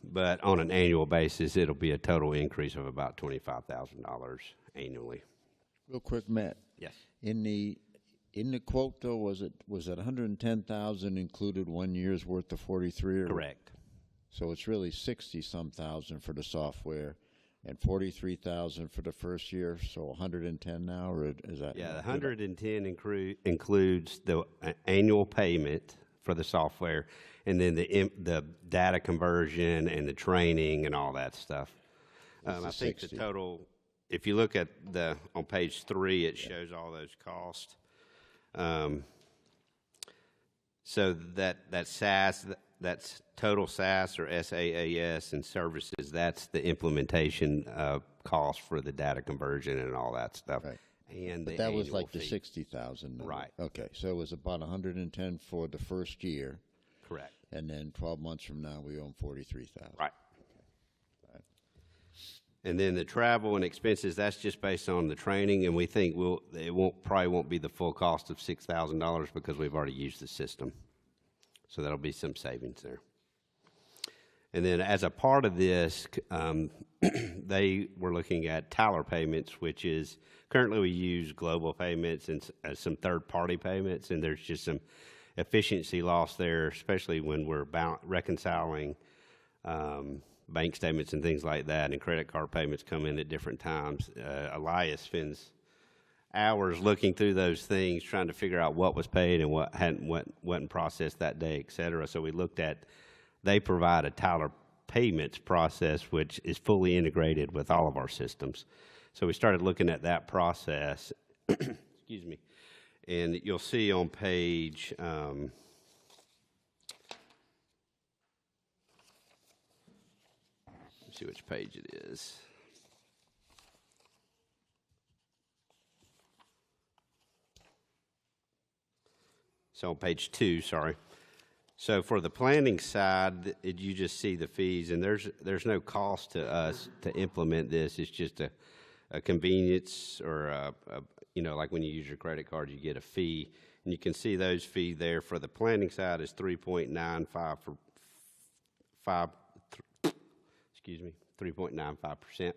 But on an annual basis, it'll be a total increase of about $25,000 annually. Real quick, Matt. Yes. In the quote though, was it 110,000 included 1 year's worth of 43? Correct. So it's really 60-some thousand for the software, and 43,000 for the first year. So 110 now, or is that? Yeah, the 110 includes the annual payment for the software, and then the data conversion and the training and all that stuff. I think the total, if you look at on page 3, it shows all those costs. So that SaaS, that's total SaaS or SaaS and services. That's the implementation cost for the data conversion and all that stuff. Right. And but that was like the 60,000. Right. Okay, so it was about 110 for the first year. Correct. And then 12 months from now, we own 43,000. Right. And then the travel and expenses, that's just based on the training, and we think it probably won't be the full cost of $6,000 because we've already used the system. So that'll be some savings there. And then as a part of this, they were looking at Tyler Payments, which is currently we use global payments and some third-party payments, and there's just some efficiency loss there, especially when we're reconciling bank statements and things like that, and credit card payments come in at different times. Elias spends hours looking through those things, trying to figure out what was paid and what wasn't processed that day, et cetera. So we looked at, they provide a Tyler Payments process, which is fully integrated with all of our systems. So we started looking at that process, excuse me, and you'll see on page, let's see which page it is. So on page 2, sorry. So for the planning side, you just see the fees, and there's no cost to us to implement this. It's just a convenience, or like when you use your credit card, you get a fee, and you can see those fees there. For the planning side is 3.95%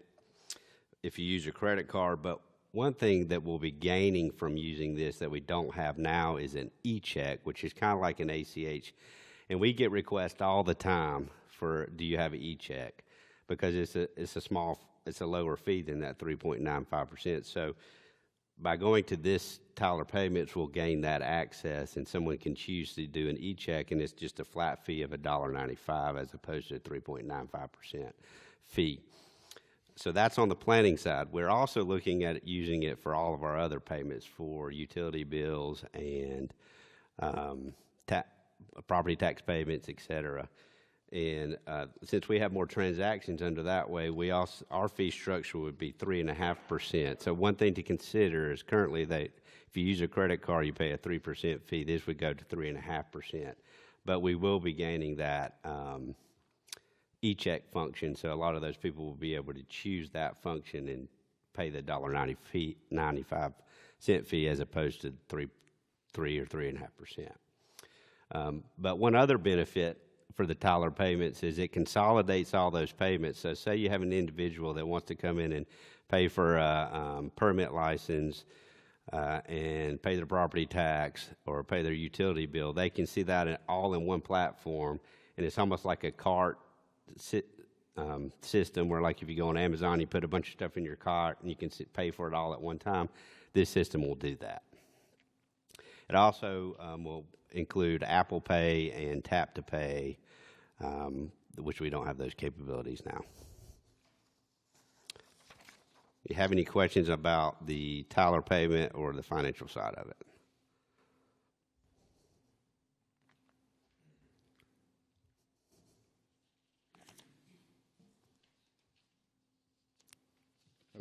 if you use your credit card. But one thing that we'll be gaining from using this that we don't have now is an e-check, which is kind of like an ACH. And we get requests all the time for, do you have an e-check? Because it's a lower fee than that 3.95%. So by going to this Tyler Payments, we'll gain that access, and someone can choose to do an e-check, and it's just a flat fee of $1.95 as opposed to a 3.95% fee. So that's on the planning side. We're also looking at using it for all of our other payments, for utility bills and property tax payments, et cetera. And since we have more transactions under that way, our fee structure would be 3.5%. So one thing to consider is currently if you use a credit card, you pay a 3% fee. This would go to 3.5%. But we will be gaining that e-check function, so a lot of those people will be able to choose that function and pay the $1.95 fee as opposed to 3 or 3.5%. But one other benefit for the Tyler Payments is it consolidates all those payments. So say you have an individual that wants to come in and pay for a permit license and pay their property tax or pay their utility bill. They can see that all in one platform, and it's almost like a cart system where, like, if you go on Amazon, you put a bunch of stuff in your cart and you can pay for it all at one time. This system will do that. It also will include Apple Pay and Tap to Pay, which we don't have those capabilities now. You have any questions about the Tyler payment or the financial side of it?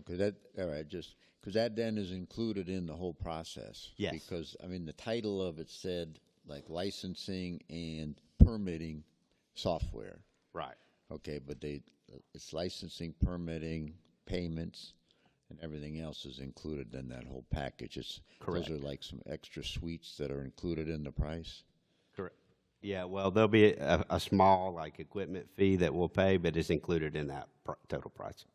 Okay, all right, just, because that then is included in the whole process. Yes. Because, I mean, the title of it said, like, licensing and permitting software. Right. Okay, but it's licensing, permitting, payments, and everything else is included in that whole package. Correct. Those are like some extra suites that are included in the price? Correct. Yeah, well, there'll be a small, like, equipment fee that we'll pay, but it's included in that total price.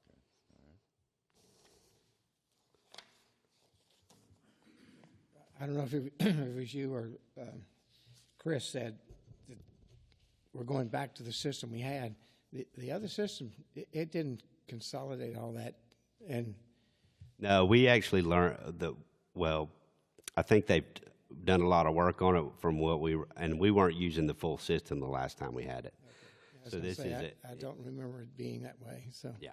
I don't know if it was you or Chris said that we're going back to the system we had. The other system, it didn't consolidate all that. And no, we actually learned well, I think they've done a lot of work on it from what and we weren't using the full system the last time we had it. okay. So this is it. I don't remember it being that way. So Yeah.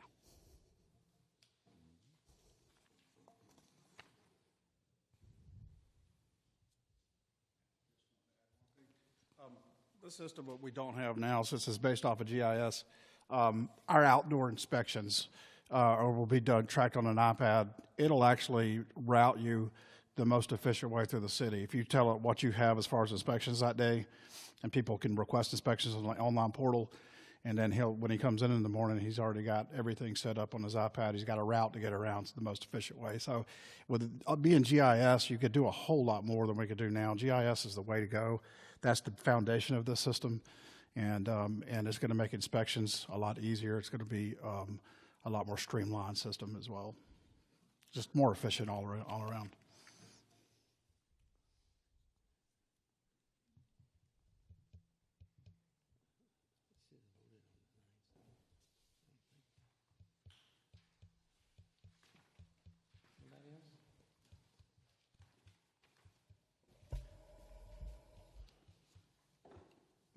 The system that we don't have now, since it's based off of GIS, our outdoor inspections or will be done tracked on an iPad. It'll actually route you the most efficient way through the city. If you tell it what you have as far as inspections that day, and people can request inspections on the online portal, and then when he comes in the morning, he's already got everything set up on his iPad. He's got a route to get around the most efficient way. So with being GIS, you could do a whole lot more than we could do now. GIS is the way to go. That's the foundation of this system, and it's going to make inspections a lot easier. It's going to be a lot more streamlined system as well, just more efficient all around.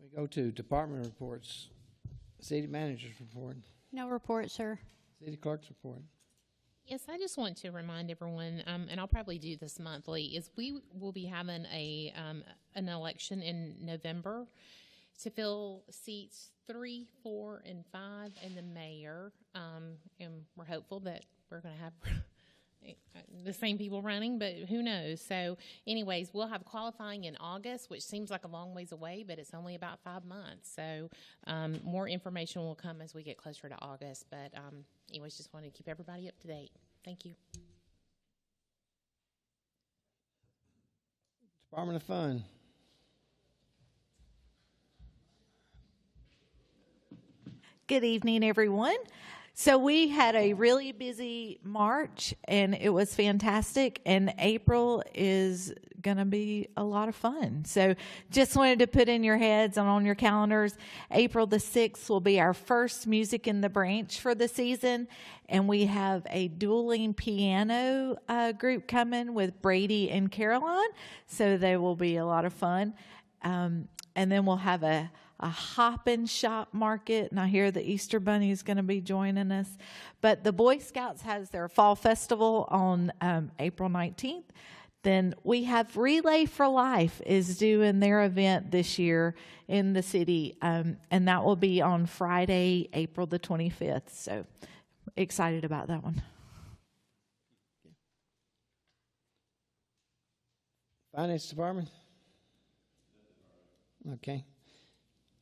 we go to department reports. City manager's report. No report, sir. City clerk's report. Yes, I just want to remind everyone, and I'll probably do this monthly, is we will be having an election in November to fill seats 3, 4, and 5 and the mayor. And we're hopeful that we're going to have the same people running, but who knows? So anyways, we'll have qualifying in August, which seems like a long ways away, but it's only about 5 months. So more information will come as we get closer to August. But anyways, just wanted to keep everybody up to date. Thank you. Department of Fun. Good evening, everyone. So we had a really busy March, and it was fantastic, and April is going to be a lot of fun. So just wanted to put in your heads and on your calendars, April the 6th will be our first Music in the Branch for the season, and we have a dueling piano group coming with Brady and Caroline, so they will be a lot of fun. And then we'll have a hop and shop market, and I hear the Easter Bunny is going to be joining us. But the Boy Scouts has their fall festival on April 19th. Then we have Relay for Life is doing their event this year in the city, and that will be on Friday, April the 25th. So excited about that one. Finance Department. Okay.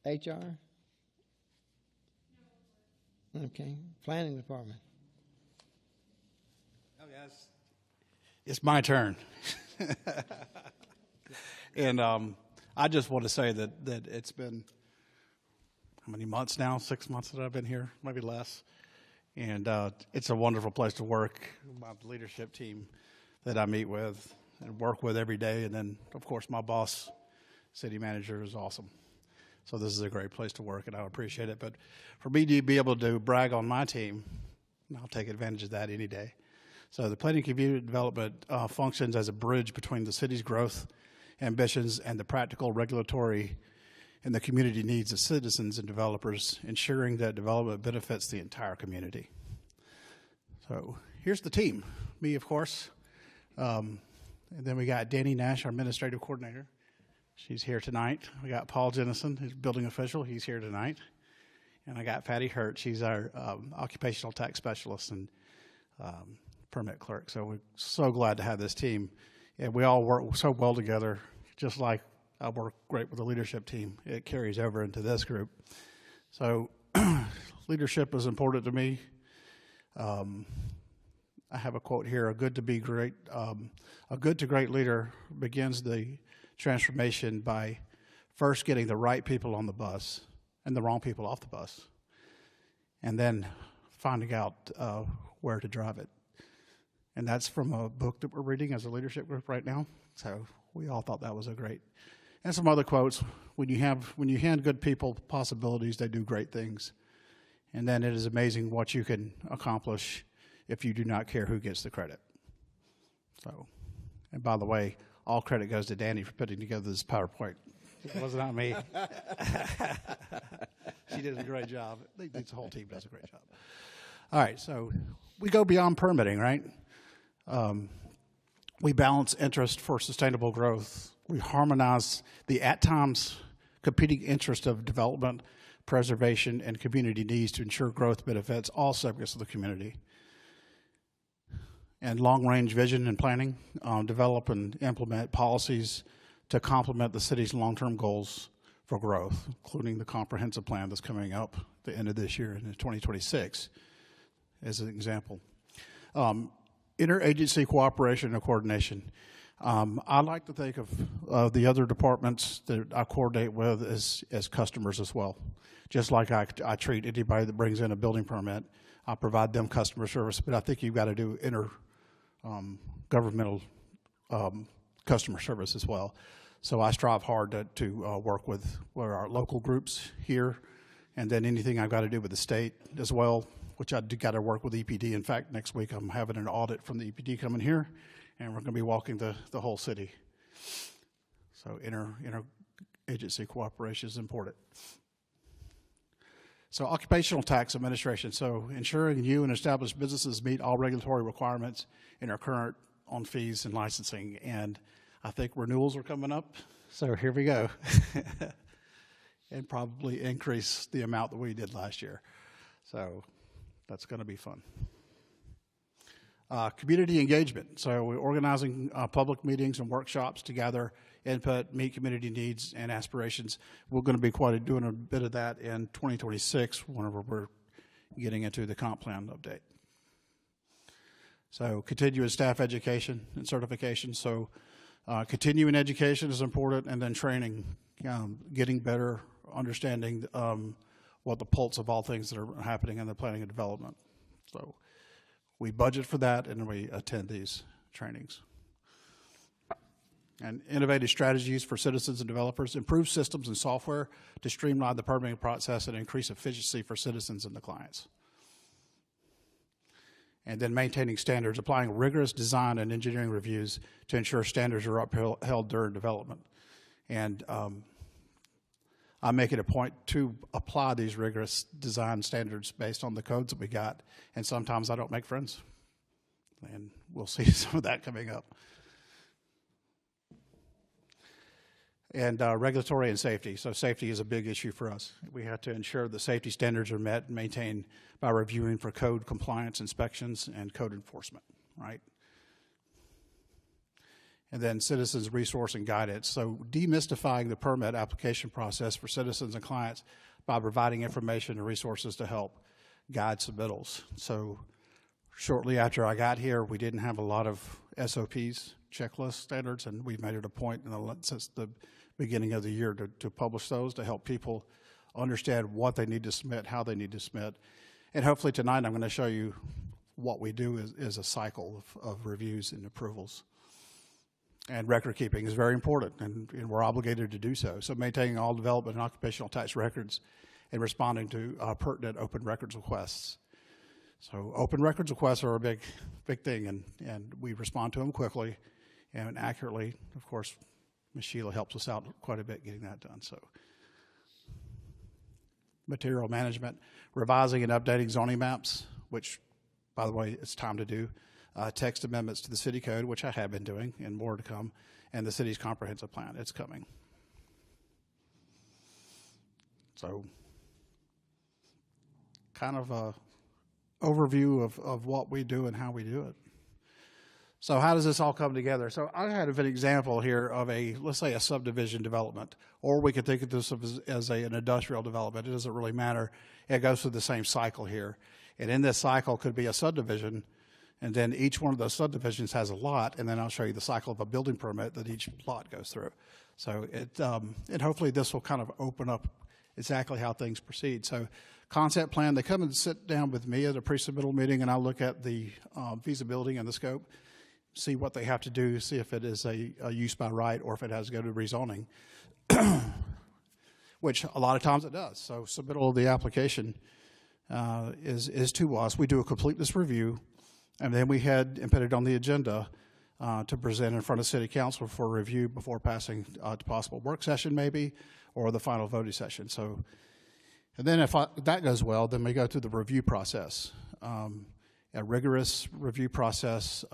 HR? Okay. Planning Department. Oh, yes. It's my turn. And I just want to say that it's been, how many months now? 6 months that I've been here, maybe less. And it's a wonderful place to work. My leadership team that I meet with and work with every day. And then, of course, my boss, city manager, is awesome. So this is a great place to work, and I appreciate it. But for me to be able to brag on my team, I'll take advantage of that any day. So the planning community development functions as a bridge between the city's growth ambitions and the practical regulatory and the community needs of citizens and developers, ensuring that development benefits the entire community. So here's the team. Me, of course. And then we got Danny Nash, our administrative coordinator. She's here tonight. We got Paul Jennison, who's building official. He's here tonight. And I got Patty Hurt. She's our occupational tax specialist and permit clerk. So we're so glad to have this team. And we all work so well together, just like I work great with the leadership team. It carries over into this group. So leadership is important to me. I have a quote here: a good to great leader begins the transformation by first getting the right people on the bus and the wrong people off the bus, and then finding out where to drive it. And that's from a book that we're reading as a leadership group right now. So we all thought that was a great. And some other quotes: when you hand good people possibilities, they do great things. And then it is amazing what you can accomplish if you do not care who gets the credit. So, and by the way, all credit goes to Danny for putting together this PowerPoint. It was not me. She did a great job. The whole team does a great job. All right, so we go beyond permitting, right? We balance interest for sustainable growth. We harmonize the, at times, competing interest of development, preservation, and community needs to ensure growth benefits all segments of the community. And long-range vision and planning, develop and implement policies to complement the city's long-term goals for growth, including the comprehensive plan that's coming up at the end of this year in 2026, as an example. Interagency cooperation and coordination. I like to think of the other departments that I coordinate with as customers as well. Just like I treat anybody that brings in a building permit, I provide them customer service, but I think you've got to do governmental customer service as well. So I strive hard to work with our local groups here, and then anything I've got to do with the state as well, which I do got to work with EPD. In fact, next week I'm having an audit from the EPD coming here, and we're going to be walking the whole city. So interagency cooperation is important. So occupational tax administration. So ensuring you and established businesses meet all regulatory requirements and are current on fees and licensing. And I think renewals are coming up. So here we go. And probably increase the amount that we did last year. So that's going to be fun. Community engagement. So we're organizing public meetings and workshops to gather input, meet community needs and aspirations. We're going to be doing a bit of that in 2026 whenever we're getting into the comp plan update. So continuous staff education and certification. So continuing education is important, and then training, getting better, understanding what the pulse of all things that are happening in the planning and development. So we budget for that, and we attend these trainings. And innovative strategies for citizens and developers, improve systems and software to streamline the permitting process and increase efficiency for citizens and the clients. And then maintaining standards, applying rigorous design and engineering reviews to ensure standards are upheld during development. And I make it a point to apply these rigorous design standards based on the codes that we got, and sometimes I don't make friends. And we'll see some of that coming up. And regulatory and safety. So safety is a big issue for us. We have to ensure the safety standards are met and maintained by reviewing for code compliance inspections and code enforcement, right? And then citizens resource and guidance. So demystifying the permit application process for citizens and clients by providing information and resources to help guide submittals. So shortly after I got here, we didn't have a lot of SOPs, checklist standards, and we've made it a point since the beginning of the year to publish those to help people understand what they need to submit, how they need to submit. And hopefully tonight I'm going to show you what we do is a cycle of reviews and approvals. And record keeping is very important, and we're obligated to do so. So maintaining all development and occupational tax records and responding to pertinent open records requests. So open records requests are a big thing, and we respond to them quickly and accurately. Of course, Ms. Sheila helps us out quite a bit getting that done. So material management, revising and updating zoning maps, which, by the way, it's time to do. Text amendments to the city code, which I have been doing, and more to come, and the city's comprehensive plan. It's coming. So kind of a overview of what we do and how we do it. So how does this all come together? So I had an example here of let's say a subdivision development, or we could think of this as an industrial development. It doesn't really matter. It goes through the same cycle here. And in this cycle could be a subdivision, and then each one of those subdivisions has a lot, and then I'll show you the cycle of a building permit that each lot goes through. So and hopefully this will kind of open up exactly how things proceed. So concept plan, they come and sit down with me at a pre-submittal meeting, and I look at the feasibility and the scope, see what they have to do, see if it is a use by right or if it has to go to rezoning, which a lot of times it does. So submittal of the application is to us. We do a completeness review, and then we head and put it on the agenda to present in front of City Council for review before passing to possible work session maybe, or the final voting session. So, and then if that goes well, then we go through the review process, a rigorous review process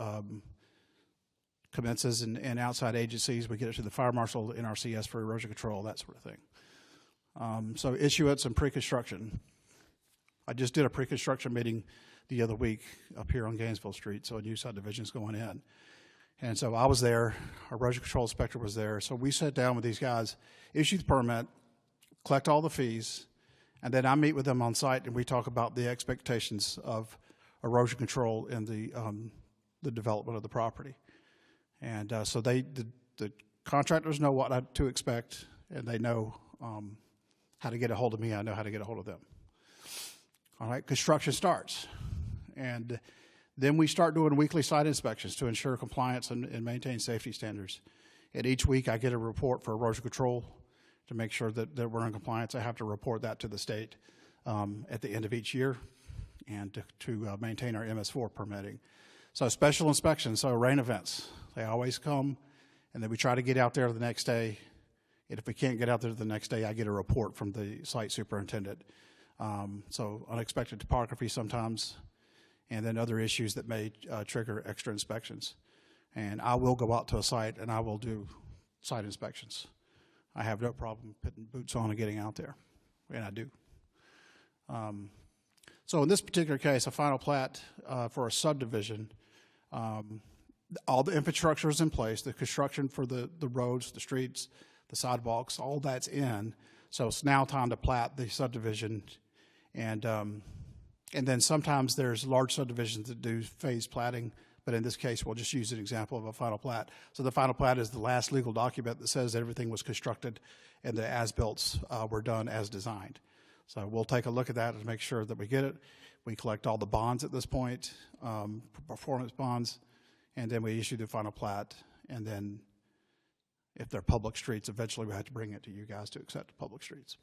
commences in outside agencies. We get it to the fire marshal, the NRCS for erosion control, that sort of thing. So issuance and pre-construction. I just did a pre-construction meeting the other week up here on Gainesville Street, so a new subdivision is going in. And so I was there, our erosion control inspector was there, so we sat down with these guys, issue the permit, collect all the fees, and then I meet with them on site and we talk about the expectations of erosion control in the development of the property. And so the contractors know what to expect, and they know how to get a hold of me. I know how to get a hold of them. All right, construction starts. And then we start doing weekly site inspections to ensure compliance and maintain safety standards. And each week I get a report for erosion control to make sure that we're in compliance. I have to report that to the state at the end of each year, and to maintain our MS4 permitting. So special inspections, so rain events, they always come, and then we try to get out there the next day. And if we can't get out there the next day, I get a report from the site superintendent. So unexpected topography sometimes, and then other issues that may trigger extra inspections. And I will go out to a site and I will do site inspections. I have no problem putting boots on and getting out there, and I do. So in this particular case, a final plat for a subdivision, all the infrastructure is in place, the construction for the roads, the streets, the sidewalks, all that's in. So it's now time to plat the subdivision. And then sometimes there's large subdivisions that do phase platting, but in this case, we'll just use an example of a final plat. So the final plat is the last legal document that says everything was constructed and the as-builts were done as designed. So we'll take a look at that and make sure that we get it. We collect all the bonds at this point, performance bonds, and then we issue the final plat. And then if they're public streets, eventually we have to bring it to you guys to accept the public streets.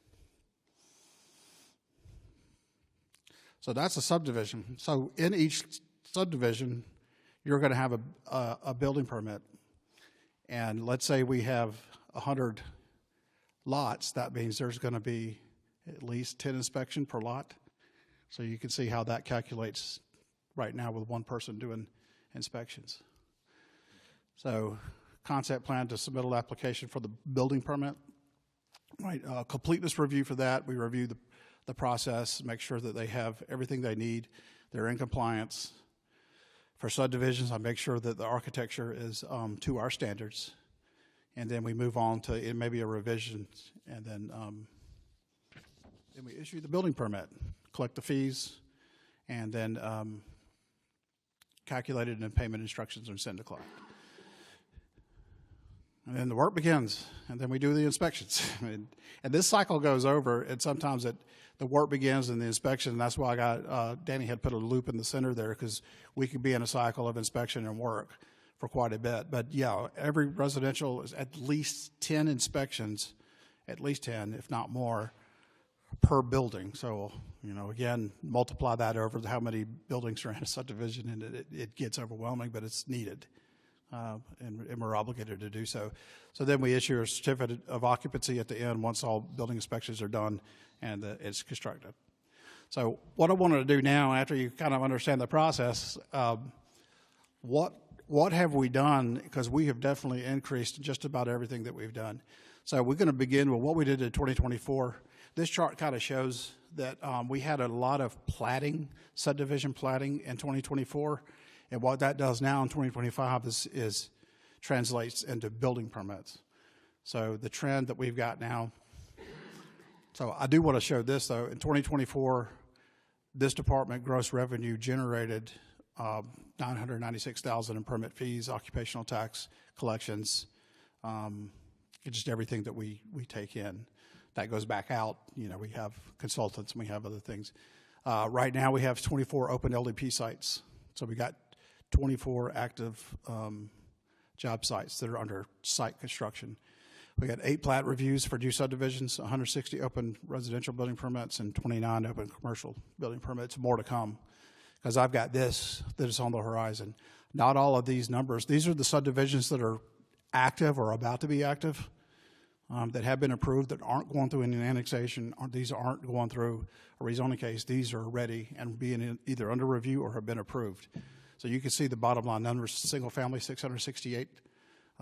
So that's a subdivision. So in each subdivision, you're going to have a building permit. And let's say we have 100 lots. That means there's going to be at least 10 inspections per lot. So you can see how that calculates right now with one person doing inspections. So concept plan to submittal application for the building permit. Right, completeness review for that. We review the process, make sure that they have everything they need. They're in compliance. For subdivisions, I make sure that the architecture is to our standards. And then we move on to maybe a revision, and then we issue the building permit, collect the fees, and then calculated and payment instructions are sent to client. And then the work begins, and then we do the inspections. And this cycle goes over, and sometimes the work begins and the inspection, and that's why I got, Danny had put a loop in the center there, because we could be in a cycle of inspection and work for quite a bit. But yeah, every residential is at least 10 inspections, at least 10, if not more, per building. So, you know, again, multiply that over how many buildings are in a subdivision, and it gets overwhelming, but it's needed. And we're obligated to do so. So then we issue a certificate of occupancy at the end once all building inspections are done and it's constructed. So what I wanted to do now, after you kind of understand the process, what have we done? Because we have definitely increased just about everything that we've done. So we're going to begin with what we did in 2024. This chart kind of shows that we had a lot of platting, subdivision platting in 2024. And what that does now in 2025 is translates into building permits. So the trend that we've got now. So I do want to show this, though. In 2024, this department gross revenue generated $996,000 in permit fees, occupational tax collections, just everything that we take in. That goes back out. You know, we have consultants and we have other things. Right now we have 24 open LDP sites. So we got 24 active job sites that are under site construction. We got 8 plat reviews for new subdivisions, 160 open residential building permits, and 29 open commercial building permits. More to come, because I've got this that is on the horizon. Not all of these numbers. These are the subdivisions that are active or about to be active, that have been approved, that aren't going through any annexation. These aren't going through a rezoning case. These are ready and being either under review or have been approved. So you can see the bottom line numbers: single family 668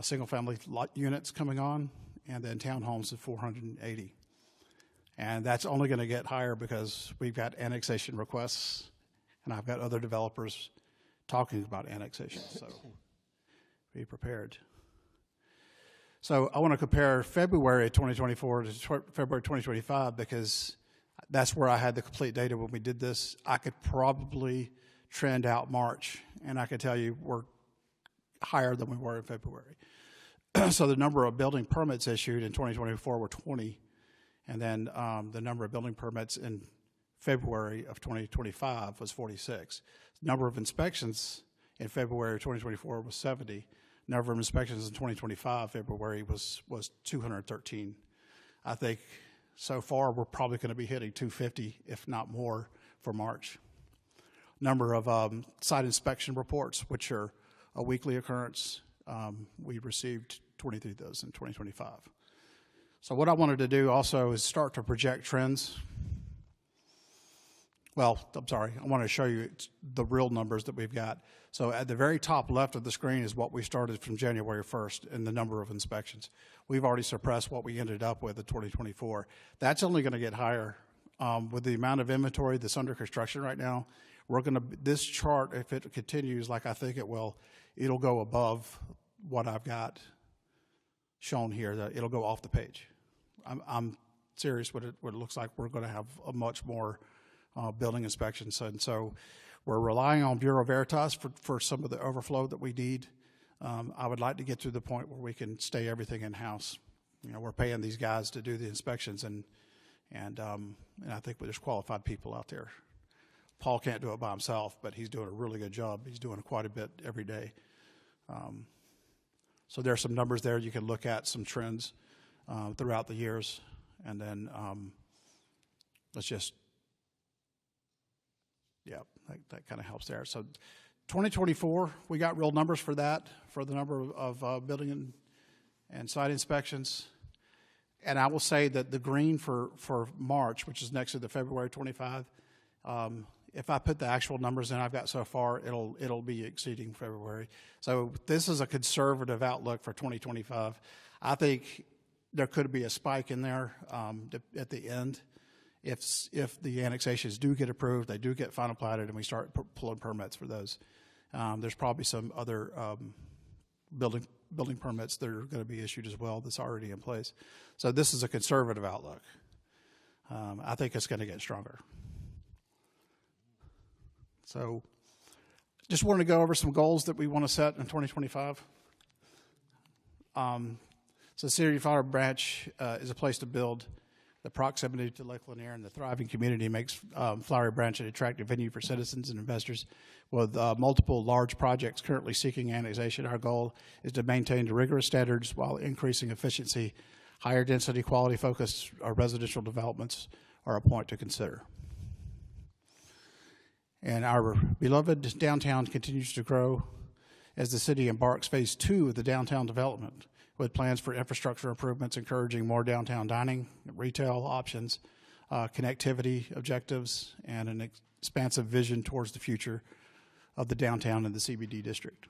single family lot units coming on, and then townhomes of 480. And that's only going to get higher because we've got annexation requests, and I've got other developers talking about annexation. So be prepared. So I want to compare February 2024 to February 2025 because that's where I had the complete data when we did this. I could probably trend out March, and I can tell you we're higher than we were in February. So the number of building permits issued in 2024 were 20, and then the number of building permits in February of 2025 was 46. The number of inspections in February of 2024 was 70. Number of inspections in 2025 February was 213. I think so far we're probably going to be hitting 250, if not more, for March. Number of site inspection reports, which are a weekly occurrence, we received 23 of those in 2025. So what I wanted to do also is start to project trends. Well, I'm sorry, I want to show you the real numbers that we've got. So at the very top left of the screen is what we started from January 1st in the number of inspections. We've already suppressed what we ended up with in 2024. That's only going to get higher with the amount of inventory that's under construction right now. We're going to, this chart, if it continues like I think it will, it'll go above what I've got shown here. That it'll go off the page. I'm serious. What it looks like, we're going to have a much more building inspections, and so we're relying on Bureau Veritas for some of the overflow that we need. I would like to get to the point where we can stay everything in house. You know, we're paying these guys to do the inspections, and I think there's qualified people out there. Paul can't do it by himself, but he's doing a really good job. He's doing quite a bit every day. So there's some numbers there you can look at, some trends throughout the years, and then let's just, yeah, that kind of helps there. So 2024, we got real numbers for that, for the number of building and site inspections. And I will say that the green for March, which is next to the February 25, if I put the actual numbers in I've got so far, it'll be exceeding February. So this is a conservative outlook for 2025. I think there could be a spike in there at the end. If the annexations do get approved, they do get final platted, and we start pulling permits for those. There's probably some other building permits that are going to be issued as well that's already in place. So this is a conservative outlook. I think it's going to get stronger. So just wanted to go over some goals that we want to set in 2025. So City Flowery Branch is a place to build. The proximity to Lake Lanier and the thriving community makes Flowery Branch an attractive venue for citizens and investors. With multiple large projects currently seeking annexation, our goal is to maintain rigorous standards while increasing efficiency. Higher density, quality-focused residential developments are a point to consider. And our beloved downtown continues to grow as the city embarks phase 2 of the downtown development, with plans for infrastructure improvements encouraging more downtown dining, retail options, connectivity objectives, and an expansive vision towards the future of the downtown and the CBD district.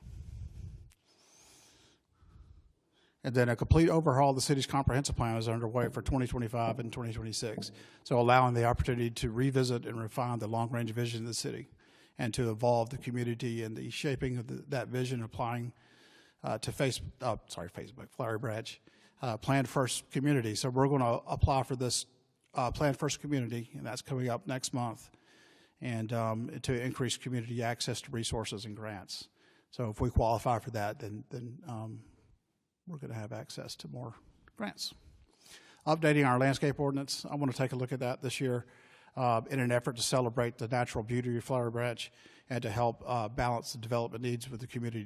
And then a complete overhaul of the city's comprehensive plan is underway for 2025 and 2026, so allowing the opportunity to revisit and refine the long-range vision of the city and to evolve the community and the shaping of that vision, applying to Flowery Branch, Planned First Community. So we're going to apply for this Planned First Community, and that's coming up next month, and to increase community access to resources and grants. So if we qualify for that, then we're going to have access to more grants. Updating our landscape ordinance, I want to take a look at that this year in an effort to celebrate the natural beauty of Flowery Branch and to help balance the development needs with the community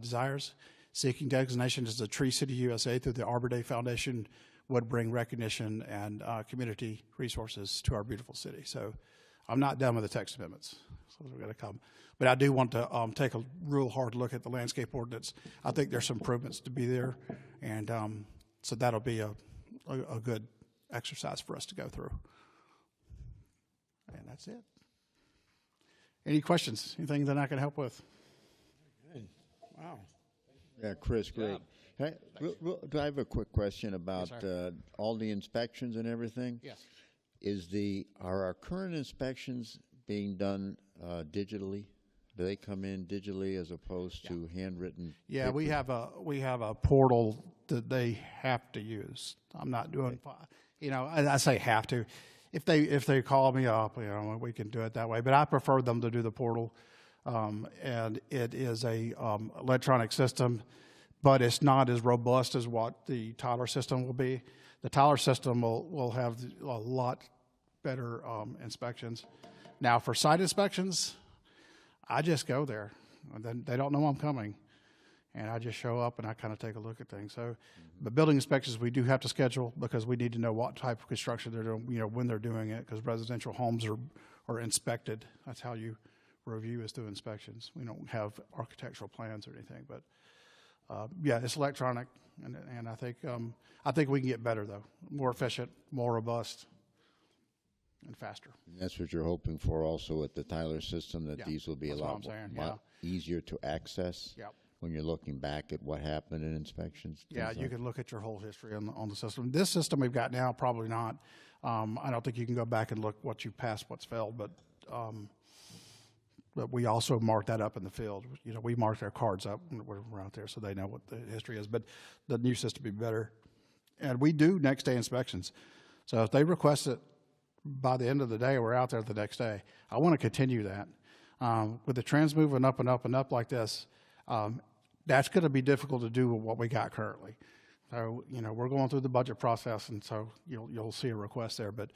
desires. Seeking designation as a Tree City USA through the Arbor Day Foundation would bring recognition and community resources to our beautiful city. So I'm not done with the text amendments. So those are going to come. But I do want to take a real hard look at the landscape ordinance. I think there's some improvements to be there. And so that'll be a good exercise for us to go through. And that's it. Any questions? Anything that I can help with? Good. Wow. Yeah, Chris, great. Hey, do I have a quick question about all the inspections and everything? Yes. Are our current inspections being done digitally? Do they come in digitally as opposed to handwritten? Yeah, we have a portal that they have to use. I'm not doing, I say have to. If they call me up, we can do it that way. But I prefer them to do the portal, and it is a electronic system, but it's not as robust as what the Tyler system will be. The Tyler system will have a lot better inspections. Now, for site inspections, I just go there, and then they don't know I'm coming, and I just show up and I kind of take a look at things. So, but building inspections we do have to schedule because we need to know what type of construction they're doing, when they're doing it, because residential homes are inspected. That's how you review is through inspections. We don't have architectural plans or anything, but yeah, it's electronic, and I think we can get better though, more efficient, more robust, and faster. And that's what you're hoping for also with the Tyler system, that these will be a lot easier to access when you're looking back at what happened in inspections. Yeah, you can look at your whole history on the system. This system we've got now, probably not. I don't think you can go back and look what you passed, what's failed, but we also mark that up in the field. We mark their cards up when we're out there so they know what the history is. But the new system would be better. And we do next day inspections. So if they request it by the end of the day, we're out there the next day. I want to continue that. With the trends moving up and up and up like this, that's going to be difficult to do with what we got currently. So, we're going through the budget process, and so you'll see a request there. But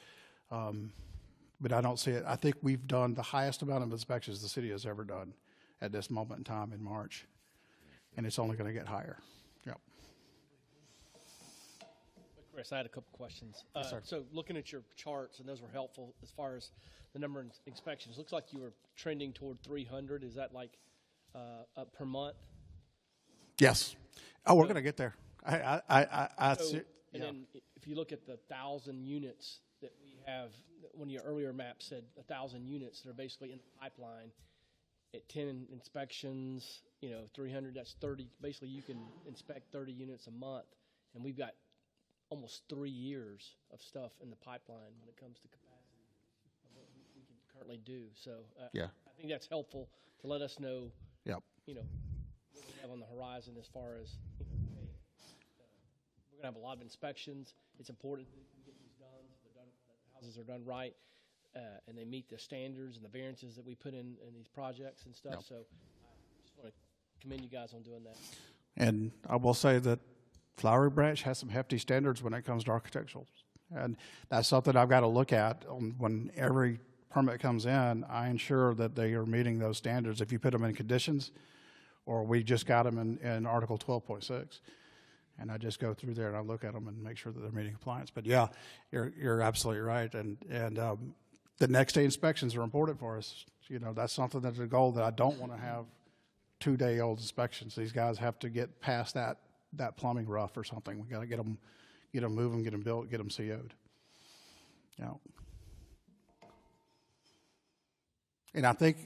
I don't see it. I think we've done the highest amount of inspections the city has ever done at this moment in time in March, and it's only going to get higher. Yep. Chris, I had a couple questions. Yes, sir. So looking at your charts, and those were helpful as far as the number of inspections. Looks like you were trending toward 300. Is that like up per month? Yes. Oh, we're going to get there. Then if you look at the 1,000 units that we have, one of your earlier maps said 1,000 units that are basically in the pipeline at 10 inspections, 300, that's 30. Basically, you can inspect 30 units a month, and we've got almost 3 years of stuff in the pipeline when it comes to capacity of what we can currently do. So I think that's helpful to let us know, what we have on the horizon as far as, we're going to have a lot of inspections. It's important that we get these done, so the houses are done right, and they meet the standards and the variances that we put in these projects and stuff. So I just want to commend you guys on doing that. And I will say that Flowery Branch has some hefty standards when it comes to architectural And that's something I've got to look at when every permit comes in. I ensure that they are meeting those standards. If you put them in conditions, or we just got them in Article 12.6, and I just go through there and I look at them and make sure that they're meeting compliance. But yeah, you're absolutely right. And the next day inspections are important for us. You know, that's something that's a goal that I don't want to have 2-day-old inspections. These guys have to get past that plumbing rough or something. We got to get them moving, get them built, get them CO'd. Yeah. And I think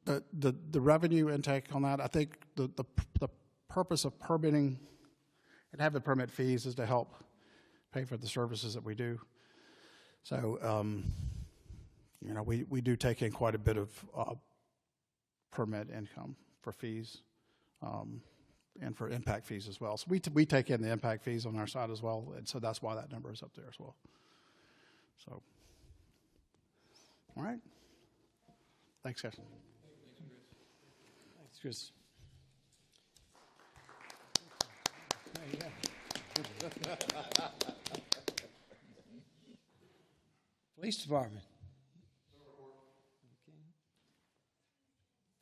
the revenue intake on that, I think the purpose of permitting and having permit fees is to help pay for the services that we do. So, you know, we do take in quite a bit of permit income for fees and for impact fees as well. So we take in the impact fees on our side as well, and so that's why that number is up there as well. So, all right. Thanks, guys. Thanks, Chris. Police Department. Okay.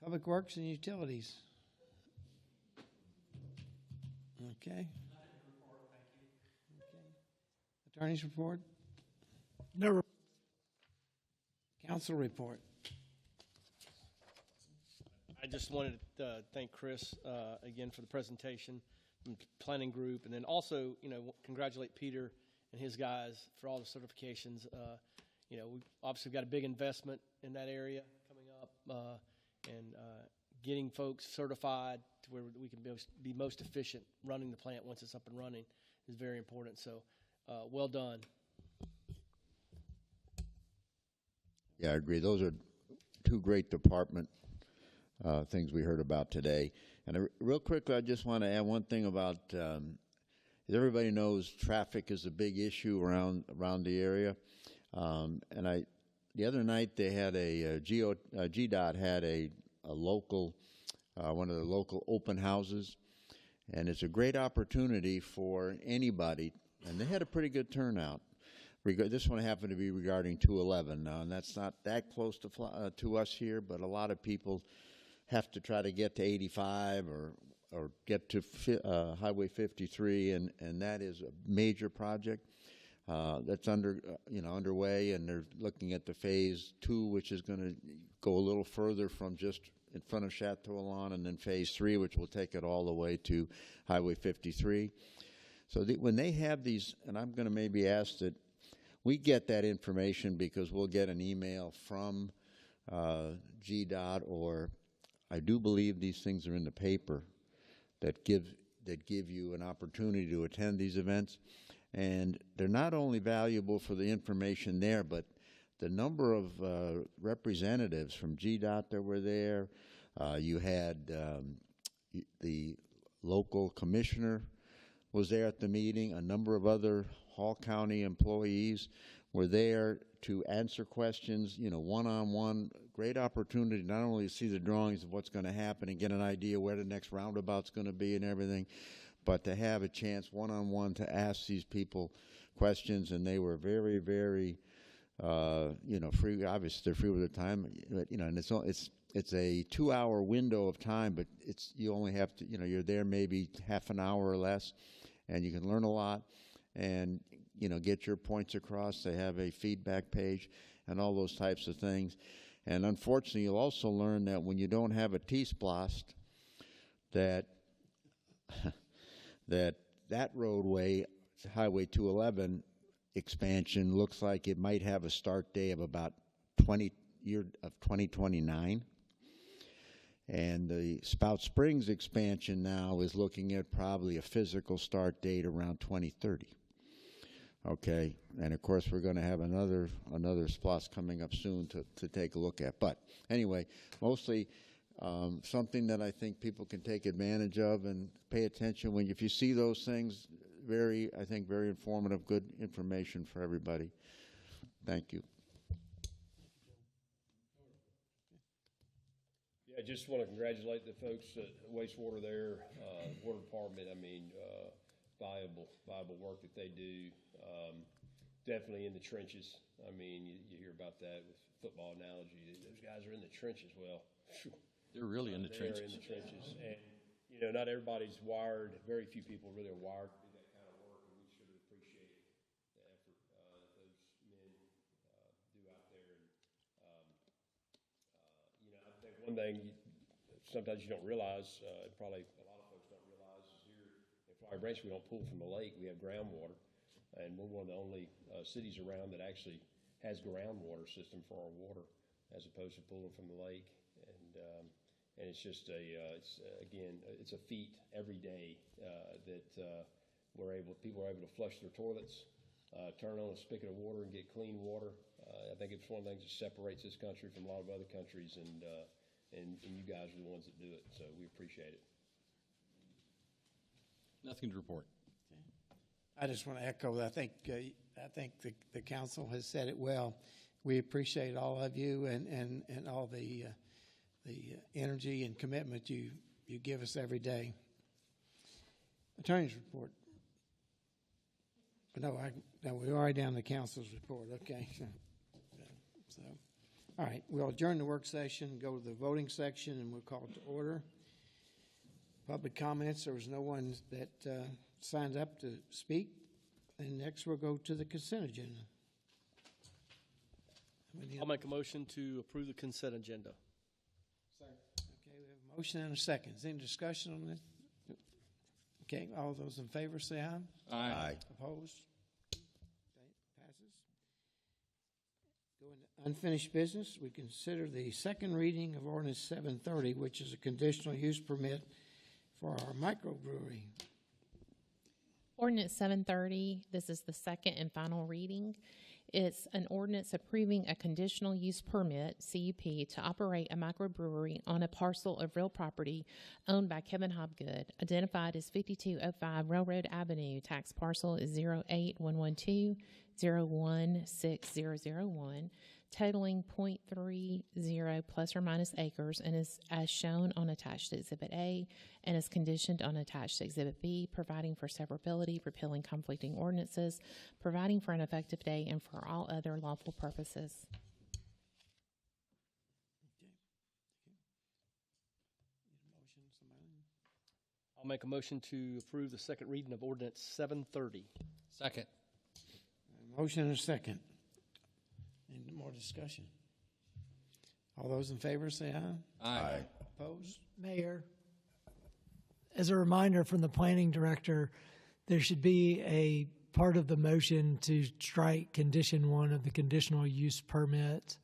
Public Works and Utilities. Okay. Attorney's report? No. Council report. I just wanted to thank Chris again for the presentation from the planning group, and then also, you know, congratulate Peter and his guys for all the certifications. You know, we've obviously got a big investment in that area coming up, and getting folks certified to where we can be most efficient running the plant once it's up and running is very important. So, well done. Yeah, I agree. Those are two great department things we heard about today. And real quickly, I just want to add one thing about, as everybody knows, traffic is a big issue around the area. And the other night they had GDOT had a local, one of the local open houses, and it's a great opportunity for anybody. And they had a pretty good turnout. This one happened to be regarding 211 now, and that's not that close to us here, but a lot of people have to try to get to 85 or get to Highway 53, and that is a major project that's underway, and they're looking at the phase 2, which is going to go a little further from just in front of Chateau Alon, and then phase 3, which will take it all the way to Highway 53. So when they have these, and I'm going to maybe ask that we get that information, because we'll get an email from GDOT, or I do believe these things are in the paper that give you an opportunity to attend these events. And they're not only valuable for the information there, but the number of representatives from GDOT that were there. You had the local commissioner was there at the meeting. A number of other Hall County employees were there to answer questions, you know, one-on-one. Great opportunity not only to see the drawings of what's going to happen and get an idea where the next roundabout's going to be and everything, but to have a chance one-on-one to ask these people questions. And they were very, very, free. Obviously, they're free with their time, but, you know, and it's a 2-hour window of time, but you only have to, you're there maybe half an hour or less, and you can learn a lot and, get your points across. They have a feedback page and all those types of things. And unfortunately, you'll also learn that when you don't have a T-splost, that that roadway, Highway 211 expansion, looks like it might have a start day of about 2029. And the Spout Springs expansion now is looking at probably a physical start date around 2030. Okay, and of course we're going to have another SPLOST coming up soon to take a look at. But anyway, mostly something that I think people can take advantage of and pay attention if you see those things. Very informative, good information for everybody. Thank you. Yeah, I just want to congratulate the folks at wastewater there, water department. I mean, valuable work that they do. definitely in the trenches. I mean, you hear about that with football analogy. Those guys are in the trenches. Well, They're really in the they're trenches. in the trenches. And, you know, not everybody's wired. Very few people really are wired to do that kind of work, and we should appreciate the effort that those men do out there. And, you know, I think one thing sometimes you don't realize, probably a lot of folks don't realize, is here in Flowery Branch we don't pull from the lake. We have groundwater, and we're one of the only cities around that actually has groundwater system for our water, as opposed to pulling from the lake. And it's just it's a feat every day that people are able to flush their toilets, turn on a spigot of water and get clean water. I think it's one of the things that separates this country from a lot of other countries, and you guys are the ones that do it, so we appreciate it. Nothing to report. I just want to echo that. I think the council has said it well. We appreciate all of you and all the energy and commitment you give us every day. Attorney's report. No, we're already down to the council's report. Okay. So, all right, we'll adjourn the work session, go to the voting section, and we'll call it to order. Public comments. There was no one that signed up to speak. And next we'll go to the consent agenda. I'll make a motion to approve the consent agenda. Okay, we have a motion and a second. Is there any discussion on this? Okay, all those in favor say aye. Aye. Opposed? Okay, passes. Go into unfinished business. We consider the second reading of ordinance 730, which is a conditional use permit for our microbrewery. Ordinance 730, this is the second and final reading. It's an ordinance approving a conditional use permit, CUP, to operate a microbrewery on a parcel of real property owned by Kevin Hobgood, identified as 5205 Railroad Avenue. Tax parcel is 08112-0160001, totaling .30 plus or minus acres, and is as shown on attached Exhibit A and is conditioned on attached Exhibit B, providing for severability, repealing conflicting ordinances, providing for an effective date, and for all other lawful purposes. I'll make a motion to approve the second reading of ordinance 730. Second. Motion and a second. Any more discussion? All those in favor say aye. Aye. Opposed? Mayor, as a reminder from the planning director, there should be a part of the motion to strike condition 1 of the conditional use permit.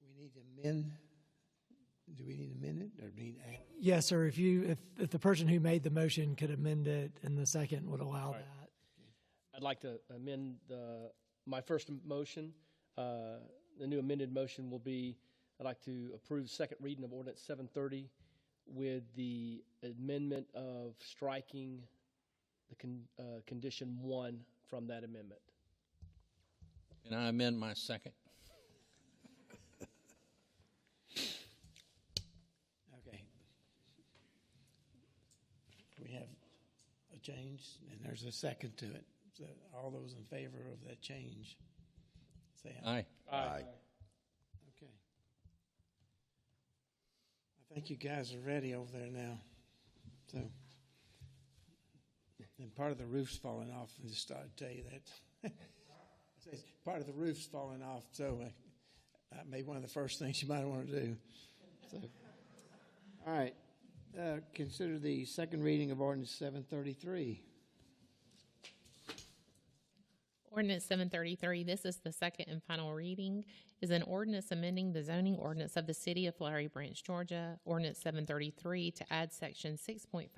We need to amend. Do we need to amend it or need to add? Yes, sir. If the person who made the motion could amend it and the second would allow Right. that. I'd like to amend my first motion. The new amended motion will be, I'd like to approve the second reading of ordinance 730 with the amendment of striking the condition 1 from that amendment. And I amend my second. Okay. We have a change, and there's a second to it. So all those in favor of that change, say aye. Aye. Aye. Okay. I think you guys are ready over there now. So, and part of the roof's falling off. I just thought to tell you that. Part of the roof's falling off, so that may be one of the first things you might want to do. So, all right. Consider the second reading of ordinance 733. Ordinance 733, this is the second and final reading, is an ordinance amending the zoning ordinance of the City of Flowery Branch, Georgia. Ordinance 733 to add section 6.5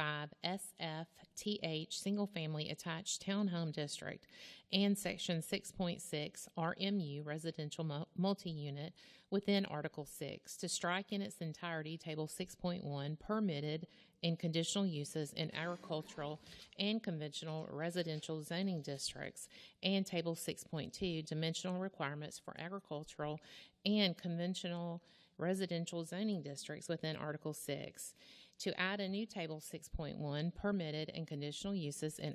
SFTH, Single Family Attached Townhome District, and section 6.6 RMU, Residential Multi-Unit, within Article 6, to strike in its entirety Table 6.1, permitted and conditional uses in agricultural and conventional residential zoning districts, and Table 6.2, dimensional requirements for agricultural and conventional residential zoning districts within Article 6. to add a new Table 6.1, permitted and conditional uses in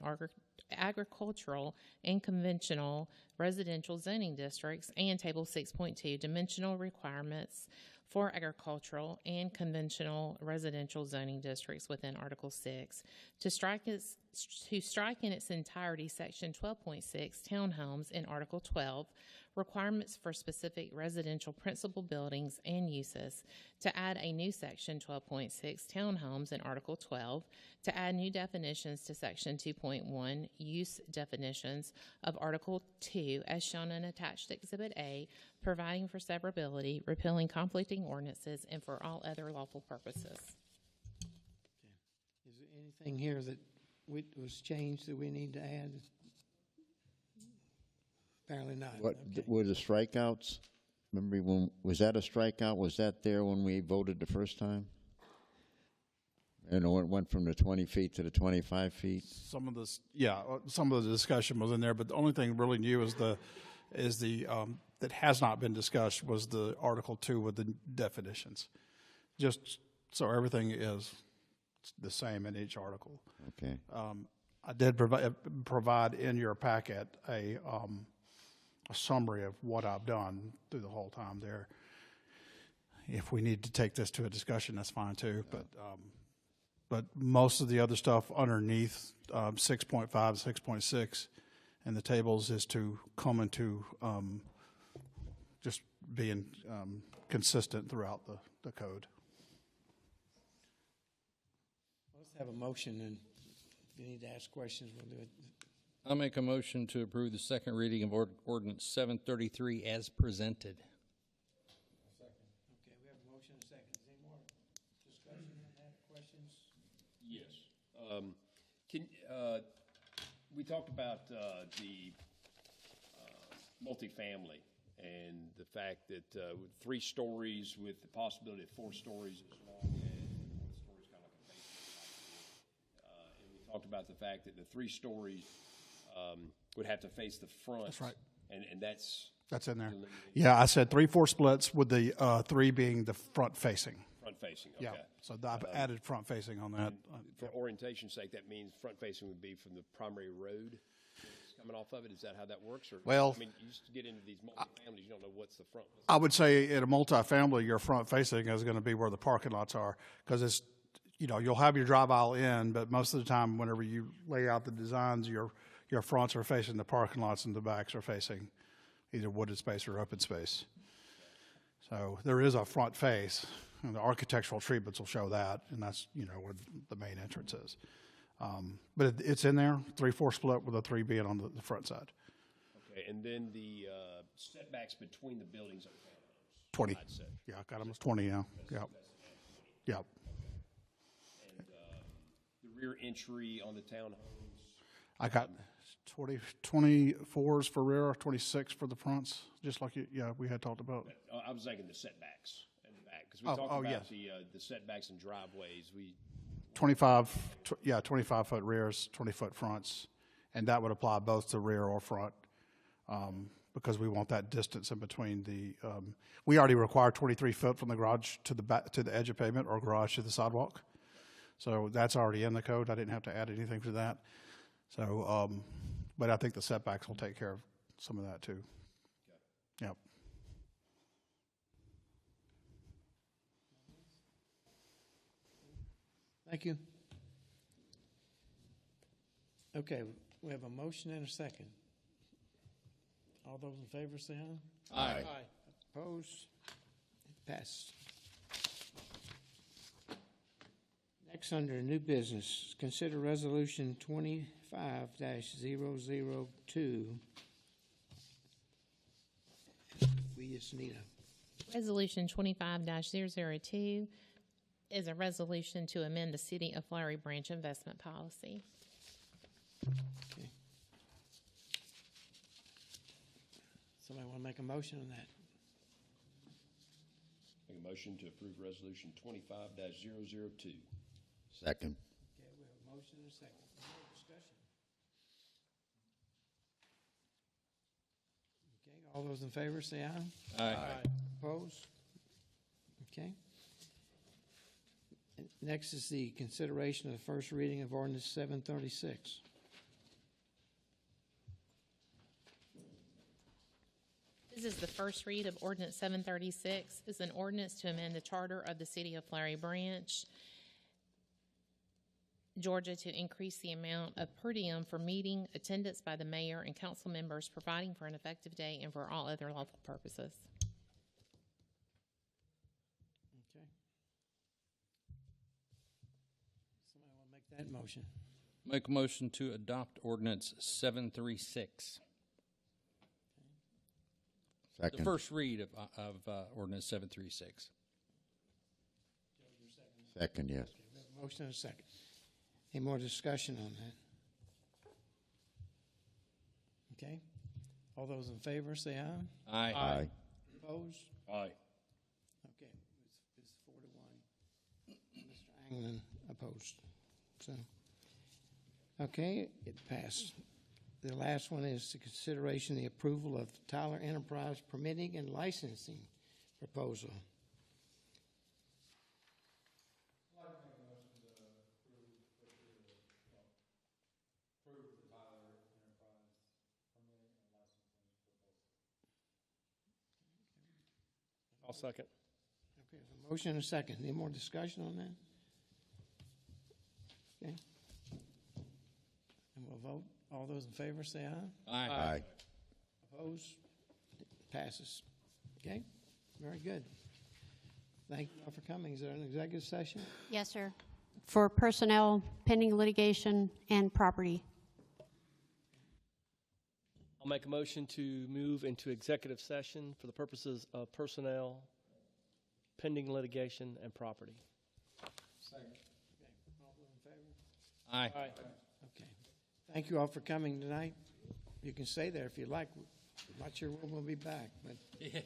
agricultural and conventional residential zoning districts, and Table 6.2, dimensional requirements for agricultural and conventional residential zoning districts within Article 6, to strike in its entirety Section 12.6, townhomes, in Article 12, requirements for specific residential principal buildings and uses, to add a new Section 12.6, townhomes, in Article 12, to add new definitions to Section 2.1, use definitions of Article 2, as shown in attached Exhibit A, providing for severability, repealing conflicting ordinances, and for all other lawful purposes. Is there anything here that was changed that we need to add? Apparently not. What Okay. were the strikeouts? Remember when, was that a strikeout? Was that there when we voted the first time? And it went from the 20 feet to the 25 feet? Some of this, yeah, some of the discussion was in there, but the only thing really new is that has not been discussed was the Article 2 with the definitions. Just so everything is the same in each article. Okay. I did provide in your packet a summary of what I've done through the whole time there. If we need to take this to a discussion, that's fine too. But most of the other stuff underneath 6.5, 6.6 in the tables is to come into just being consistent throughout the code. Let's have a motion, and if you need to ask questions, we'll do it. I'll make a motion to approve the second reading of ordinance 733 as presented. Second. Okay, we have a motion and a second. Is there any more discussion on that? Questions? Yes. We talked about the multifamily and the fact that with 3 stories with the possibility of 4 stories as long as 4 stories, kind of like a basement. And we talked about the fact that the 3 stories would have to face the front. That's right. And that's in there. Yeah, I said 3-4 splits with the 3 being the front facing. front facing. Okay. Yeah, so I've added front facing on that. For orientation's sake, that means front facing would be from the primary road coming off of it. Is that how that works? Or, Well, I mean, you used to get into these multifamilies, you don't know what's the front. I would say in a multifamily, your front facing is going to be where the parking lots are, because it's, you'll have your drive aisle in, but most of the time, whenever you lay out the designs, your fronts are facing the parking lots and the backs are facing either wooded space or open space. So there is a front face, and the architectural treatments will show that, and that's where the main entrance is. But it's in there, 3-4 split with a 3 being on the front side. Okay, and then the setbacks between the buildings. 20. Yeah, I got them as 20 now. Yep. Yep. And the rear entry on the townhomes. I got 24s for rear, 26 for the fronts, just like we had talked about. I was thinking the setbacks in the back, because we talked about yes. the setbacks and driveways. 25 foot rears, 20 foot fronts, and that would apply both to rear or front, because we want that distance in between the. We already require 23 foot from the garage to the back to the edge of pavement or garage to the sidewalk, so that's already in the code. I didn't have to add anything to that. So, but I think the setbacks will take care of some of that too. Okay. Yep. Thank you. Okay, we have a motion and a second. All those in favor say aye. Aye. Aye. Opposed? It passed. Next, under new business, consider resolution 25-002. We just need a Resolution 25-002 is a resolution to amend the City of Flowery branch investment policy. Okay. Somebody want to make a motion on that? Make a motion to approve resolution 25-002. Second. Okay, we have a motion and a second. Any more discussion? Okay, all those in favor say aye. Aye. Opposed? Okay. Next is the consideration of the first reading of ordinance 736. This is the first read of ordinance 736. It's an ordinance to amend the charter of the city of Flowery Branch, Georgia, to increase the amount of per diem for meeting attendance by the mayor and council members, providing for an effective date and for all other lawful purposes. Okay. Somebody want to make that motion? Make a motion to adopt ordinance 736. Second. The first read of ordinance 736. Second, yes. We have a motion and a second. Any more discussion on that? Okay. All those in favor say aye. Aye. Aye. Opposed? Aye. Okay, it's 4-1. Mr. Anglin opposed. So, okay, it passed. The last one is the consideration the approval of Tyler Enterprise permitting and licensing proposal. I'll second. Okay, there's a motion and a second. Any more discussion on that? Okay. And we'll vote. All those in favor say aye. Aye. Aye. Opposed? It passes. Okay, very good. Thank you all for coming. Is there an executive session? Yes, sir. For personnel, pending litigation, and property. I'll make a motion to move into executive session for the purposes of personnel, pending litigation, and property. Second. Okay, all those in favor? Aye. Okay. Thank you all for coming tonight. You can stay there if you like. I'm not sure when we'll be back, but. Yeah.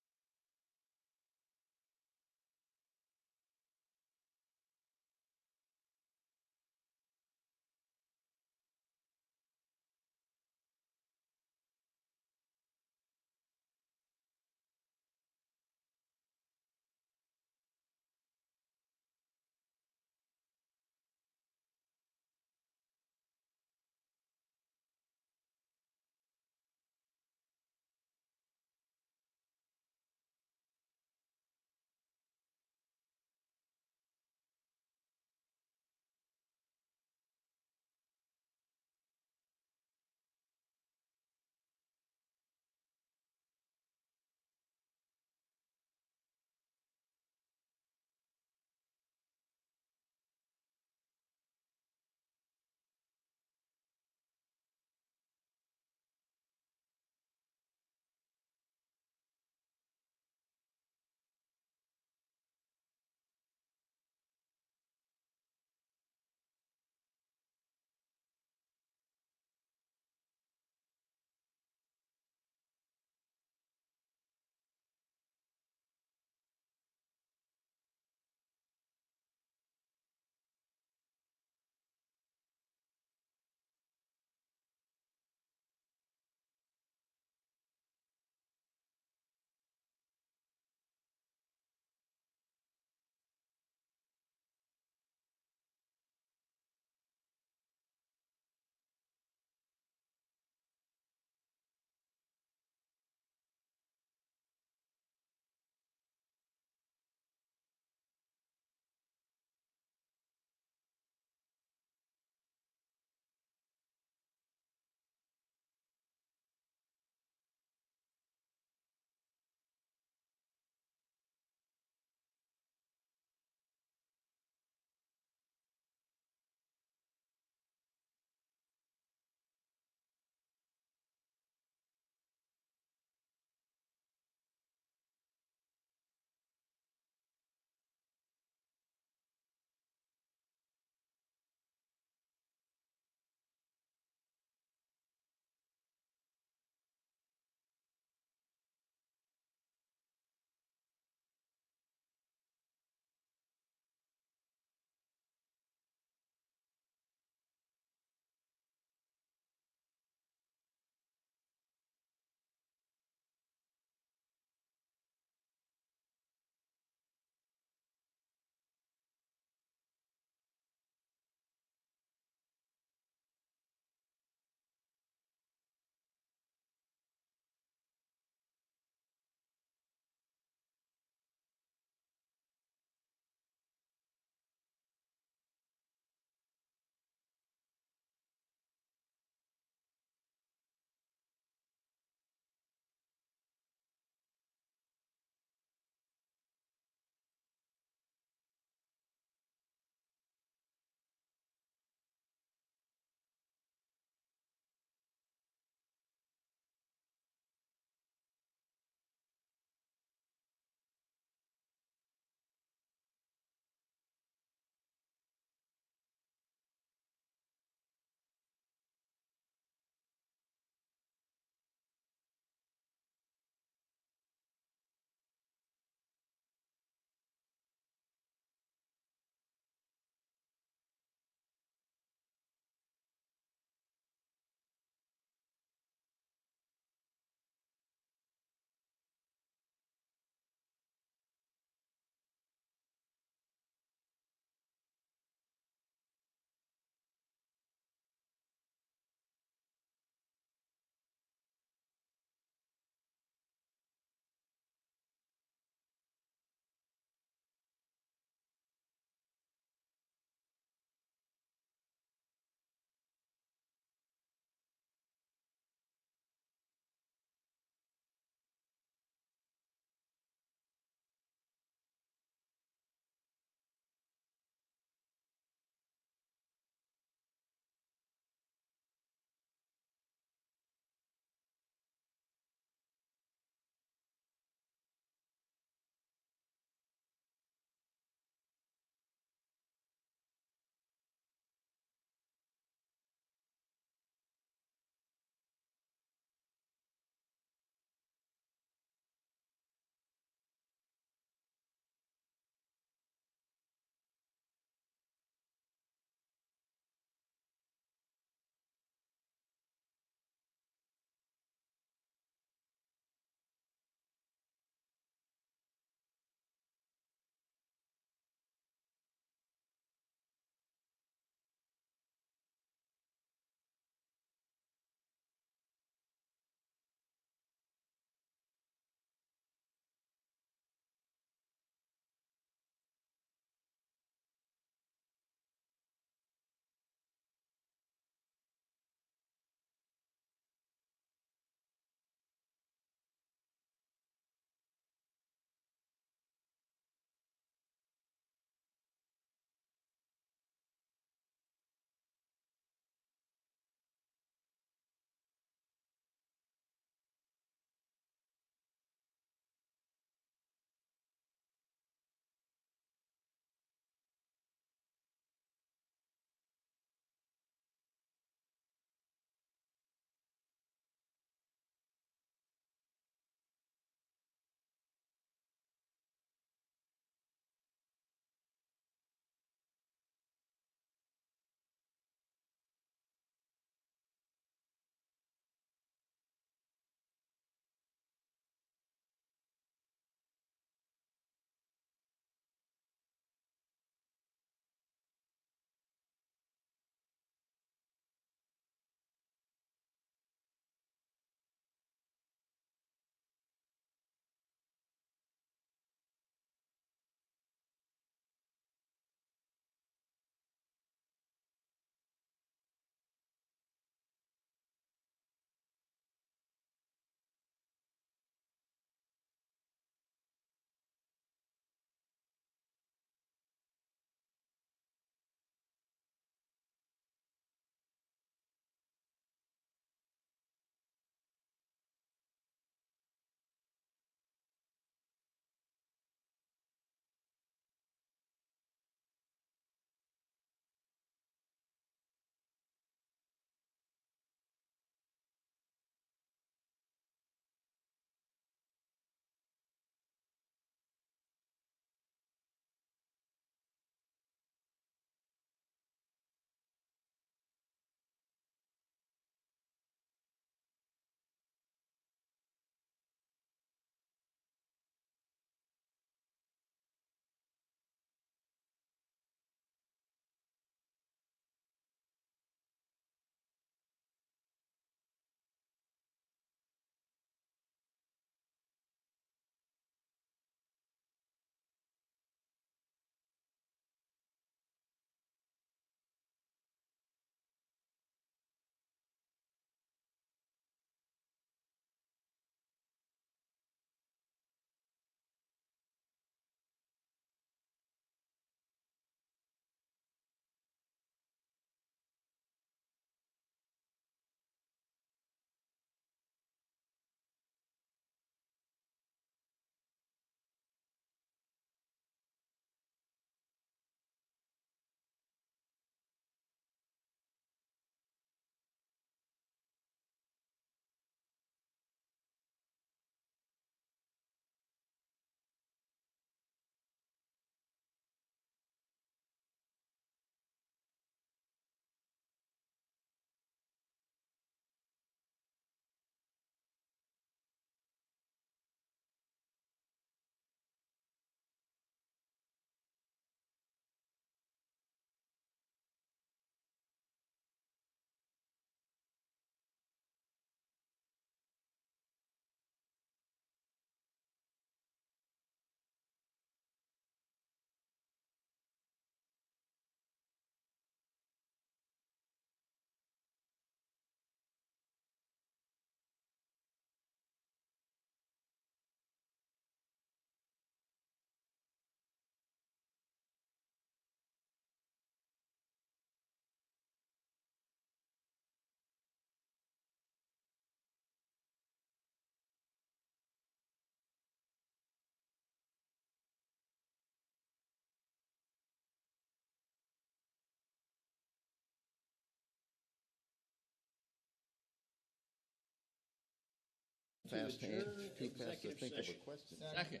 fast to adjourn too fast to executive think of a session. question. Second.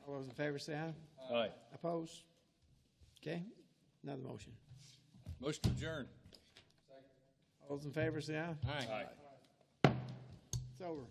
All those in favor say aye. Aye. Opposed? Okay, another motion. Motion to adjourn. All those in favor say aye. Aye. Aye. It's over.